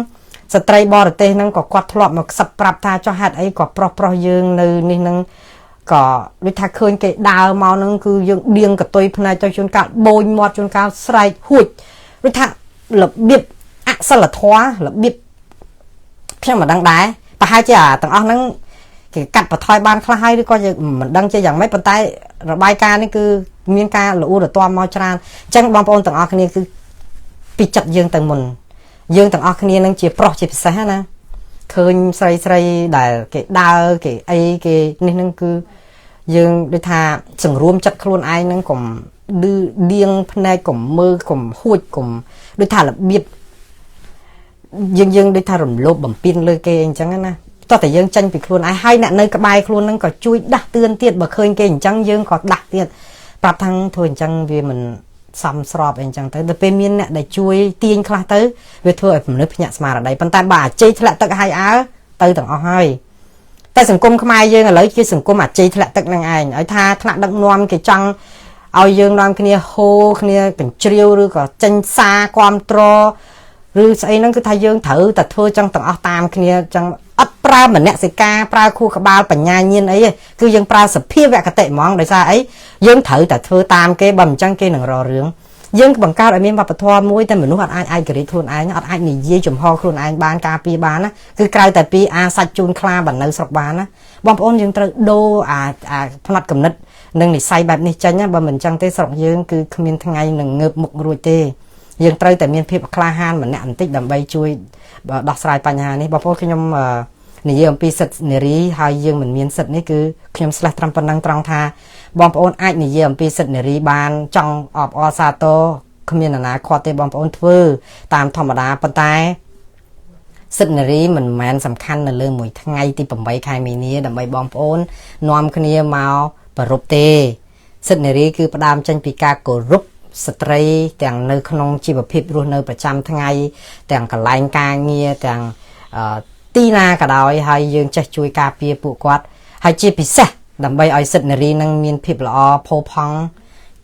ស្ត្រីបរទេសហ្នឹងក៏គាត់ធ្លាប់មកខ្សឹបប្រាប់ថាចុះហេតុអីក៏ប្រុសយើងនៅនេះហ្នឹងក៏ដូចថាឃើញគេដើរមកហ្នឹងគឺយើងដៀងកតុយភ្នែកទៅជួនកាលបូនមាត់ជួនកាលស្រែកហួចដូចថារបៀបអសិលធម៌របៀបខ្ញុំមិនដឹងដែរប្រហែលជាទាំងអស់ហ្នឹងគេកាត់បន្ថយបានខ្លះហើយឬក៏មិនដឹងជាយ៉ាងម៉េចប៉ុន្តែរបាយការណ៍នេះគឺមានការលូរទាំមកច្រើនអញ្ចឹងបងប្អូនទាំងអស់គ្នាគឺពីចិត្តយើងទៅមុនយើងទាំងអស់គ្នានឹងជាប្រុសជាពិសេសណាឃើញស្រីដែលគេដើរគេអីគេនេះនឹងគឺយើងដូចថាសង្រួមចិត្តខ្លួនឯងនឹងកុំឌៀងភ្នែកកុំមើលកុំហួចកុំដូចថារបៀបយើងដូចថារំលោភបំពានលើគេអញ្ចឹងណាតោះតែយើងចាញ់ពីខ្លួនឯងហើយអ្នកនៅក្បែរខ្លួននឹងក៏ជួយដាស់តឿនទៀតបើឃើញគេអញ្ចឹងយើងក៏ដាស់ទៀតប្រាប់ថាធ្វើអញ្ចឹងវាមិនសមស្របអីអញ្ចឹងទៅដល់ពេលមានអ្នកដែលជួយទាញខ្លះទៅវាធ្វើឲ្យមនុស្សភ្ញាក់ស្មារតីប៉ុន្តែបើអាជ័យធ្លាក់ទឹកហើយអើទៅទាំងអស់ហើយតែសង្គមខ្មែរយើងឥឡូវជាសង្គមអាជ័យធ្លាក់ទឹកនឹងឯងឲ្យថាថ្នាក់ដឹកនាំគេចង់ឲ្យយើងនាំគ្នាហូគ្នាកញ្ជ្រៀវឬក៏ចេញសារគាំទ្រឬស្អីហ្នឹងគឺថាយើងត្រូវតែធ្វើចឹងទាំងអស់តាមគ្នាចឹងអត់ប្រើមនសិការប្រើខួរក្បាលបញ្ញាញាណអីទេគឺយើងប្រើសភាវគតិហ្មងដោយសារអីយើងត្រូវតែធ្វើតាមគេបើមិនចឹងគេនឹងរករឿងយើងបង្កើតឲ្យមានវប្បធម៌មួយតែមនុស្សអត់អាចឯករាជ្យខ្លួនឯងអត់អាចនិយាយចំហខ្លួនឯងបានការពារបានណាគឺក្រៅតែពីសាច់ជូនខ្លាបាននៅស្រុកបានណាបងប្អូនយើងត្រូវដូរផ្នែកកំណត់និងនិស័យបែបនេះចេញណាបើមិនចឹងទេស្រុកយើងគឺគ្មានថ្ងៃនឹងងើបមុខរួចទេយើងត្រូវតែមានភាពក្លាហានម្នាក់បន្តិចដើម្បីជួយដោះស្រាយបញ្ហានេះបងប្អូនខ្ញុំនិយាយអំពីសិទ្ធិនារីហើយយើងមិនមានសិទ្ធិនេះគឺខ្ញុំស្លេះត្រឹមប៉ុណ្ណឹងត្រង់ថាបងប្អូនអាចនិយាយអំពីសិទ្ធិនារីបានចង់អបអរសាទរគ្មានអនាគតទេបងប្អូនធ្វើតាមធម្មតាប៉ុន្តែសិទ្ធិនារីមិនមែនសំខាន់នៅលើមួយថ្ងៃទី8ខែមីនាដើម្បីបងប្អូននាំគ្នាមកប្ររពទេសិទ្ធិនារីគឺផ្ដើមចេញពីការគោរពស្ត្រីទាំងនៅក្នុងជីវភាពរស់នៅប្រចាំថ្ងៃទាំងកន្លែងការងារទាំងទីណាក៏ដោយហើយយើងចេះជួយការពារពួកគាត់ហើយជាពិសេសដើម្បីឲ្យសិទ្ធិនារីនឹងមានភាពល្អផូរផង់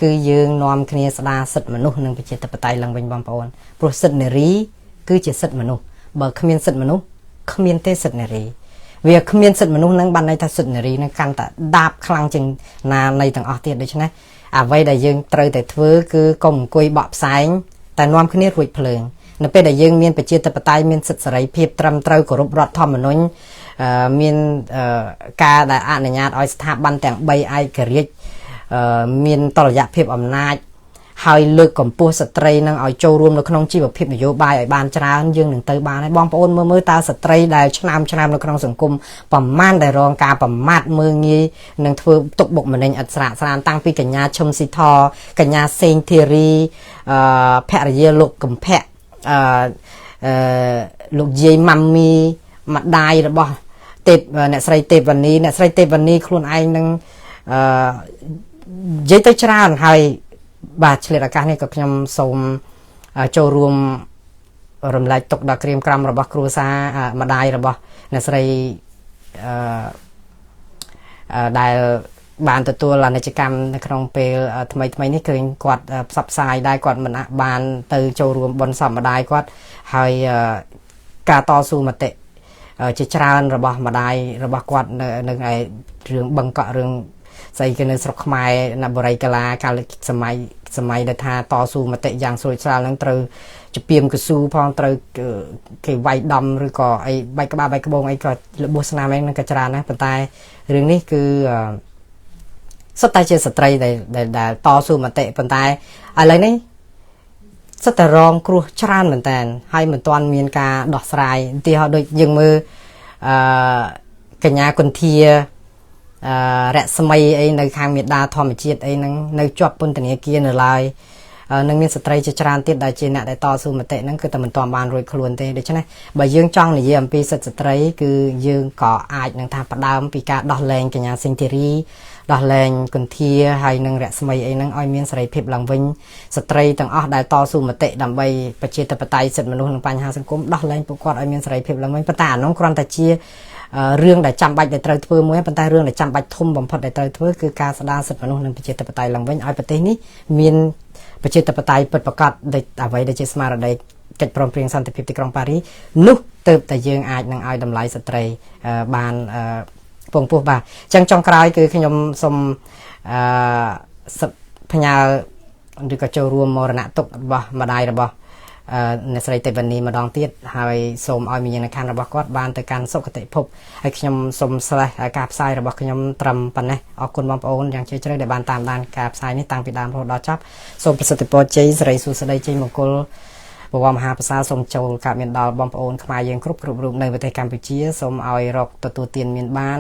គឺយើងនាំគ្នាស្ដារសិទ្ធិមនុស្សនិងប្រជាធិបតេយ្យឡើងវិញបងប្អូនព្រោះសិទ្ធិនារីគឺជាសិទ្ធិមនុស្សបើគ្មានសិទ្ធិមនុស្សគ្មានទេសិទ្ធិនារីវាគ្មានសិទ្ធិមនុស្សនឹងបានន័យថាសិទ្ធិនារីនឹងកាន់តែដាបខ្លាំងជាងណានៃទាំងអស់ទៀតដូច្នេះអ្វីដែលយើងត្រូវតែធ្វើគឺកុំអង្គុយបកផ្សែងតែនាំគ្នារួចភ្លើងនៅពេលដែលយើងមានប្រជាធិបតេយ្យមានសិទ្ធិសេរីភាពត្រឹមត្រូវគោរពរដ្ឋធម្មនុញ្ញមានការដែលអនុញ្ញាតឲ្យស្ថាប័នទាំង3ឯករាជ្យមានតុល្យភាពអំណាចហើយលើកកម្ពស់ស្ត្រីនឹងឲ្យចូលរួមនៅក្នុងជីវភាពនយោបាយឲ្យបានច្រើនយើងនឹងទៅបានហើយបងប្អូនមើលតើស្ត្រីដែលឆ្នាំនៅក្នុងសង្គមប្រមាណដែលរងការប្រមាថមើលងាយនឹងធ្វើទុកបុកម្នេញឥតស្រាកស្រានតាំងពីកញ្ញាឈឹមស៊ីធកញ្ញាសេងធីរីភរិយាលោកកំភៈលោកយាយម៉ាមីម្ដាយរបស់អ្នកស្រីទេពវណ្ណីខ្លួនឯងនឹងនិយាយទៅច្រើនហើយបាទឆ្លៀតឱកាសនេះក៏ខ្ញុំសូមចូលរួមរំលែកទុកដល់ក្រៀមក្រំរបស់គ្រួសារម្ដាយរបស់អ្នកស្រីដែលបានទទួលអានិច្ចកម្មនៅក្នុងពេលថ្មីនេះឃើញគាត់ផ្សព្វផ្សាយដែរគាត់មិនបានទៅចូលរួមបុណ្យសពម្ដាយគាត់ហើយការតស៊ូមតិជាច្រើនរបស់ម្ដាយរបស់គាត់នៅឯរឿងបឹងកក់រឿងស្អីគេនៅស្រុកខ្មែរនៅបរិយាកាឡាកាលសម័យដែលថាតស៊ូមតិយ៉ាងស្រួយស្រាលនឹងត្រូវជពាមកស៊ូផងត្រូវគេវាយដំឬក៏អីបែកក្បាលបែកក្បូងអីក៏លបោះស្នាមហ្នឹងក៏ច្រើនដែរប៉ុន្តែរឿងនេះគឺ សុទ្ធតែជាស្ត្រីដែលតស៊ូមតិប៉ុន្តែឥឡូវនេះសុទ្ធតែរងគ្រោះច្រើនមែនតើហើយមិនទាន់មានការដោះស្រាយឧទាហរណ៍ដូចយើងមើលកញ្ញាគុន្ធារស្មីអីនៅខាងមេដាធម្មជាតិអីហ្នឹងនៅជាប់ពន្ធនាគារនៅឡើយនឹងមានស្ត្រីជាច្រើនទៀតដែលជាអ្នកដែលតស៊ូមតិហ្នឹងគឺតែមិនទាន់បានរួចខ្លួនទេដូច្នេះបើយើងចង់និយាយអំពីសិទ្ធិស្ត្រីគឺយើងក៏អាចនឹងថាផ្ដើមពីការដោះលែងកញ្ញាសេងធីរីដោះលែងគុន្ធាហើយនឹងរស្មីអីហ្នឹងឲ្យមានសេរីភាពឡើងវិញស្ត្រីទាំងអស់ដែលតស៊ូមតិដើម្បីប្រជាធិបតេយ្យសិទ្ធិមនុស្សនិងបញ្ហាសង្គមដោះលែងពួកគាត់ឲ្យមានសេរីភាពឡើងវិញប៉ុន្តែអានោះគ្រាន់តែជារឿងដែលចាំបាច់ដែលត្រូវធ្វើមួយប៉ុន្តែរឿងដែលចាំបាច់ធំបំផុតដែលត្រូវធ្វើគឺការស្ដារសិទ្ធិមនុស្សនិងប្រជាធិបតេយ្យឡើងវិញឲ្យប្រទេសនេះមានប្រជាធិបតេយ្យពិតប្រាកដដូចអ្វីដែលជាស្មារតីកិច្ចព្រមព្រៀងសន្តិភាពទីក្រុងប៉ារីសនោះទើបតែយើងអាចនឹងឲ្យតម្លៃស្ត្រីបានពងពោះបាទអញ្ចឹងចុងក្រោយគឺខ្ញុំសូមផ្ញើឬក៏ចូលរួមមរណទុក្ខរបស់ម្ដាយរបស់អ្នកស្រីទេវនីម្ដងទៀតហើយសូមឲ្យវិញ្ញាណក្ខន្ធរបស់គាត់បានទៅកាន់សុគតិភពហើយខ្ញុំសូមស្លេះការផ្សាយរបស់ខ្ញុំត្រឹមប៉ុណ្ណេះអរគុណបងប្អូនយ៉ាងជ្រាលជ្រៅដែលបានតាមដានការផ្សាយនេះតាំងពីដើមរហូតដល់ចប់សូមប្រសិទ្ធពរជ័យសិរីសួស្តីជ័យមង្គលបវរមហាប្រសាសូមចូលកើតមានដល់បងប្អូនខ្មែរយើងគ្រប់រូបនៅប្រទេសកម្ពុជាសូមឲ្យរកទទួលទានមានបាន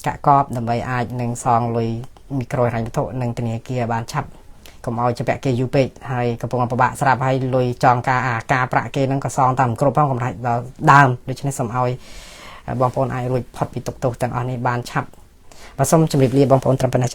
កាក់កបដើម្បីអាចនឹងសងលុយមីក្រូហិរញ្ញវត្ថុនិងធនាគារបានឆាប់កុំឲ្យច្បាក់គេយូរពេកហើយកំពុងពិបាកស្រាប់ហើយលុយចងការប្រាក់គេហ្នឹងក៏សងតាមគ្រប់ផងកម្រិតដល់ដើមដូច្នេះសូមឲ្យបងប្អូនអាចរួចផុតពីទុក្ខទោសទាំងអស់នេះបានឆាប់បាទសូមជម្រាបលាបងប្អូនត្រឹមប៉ុណ្ណេះ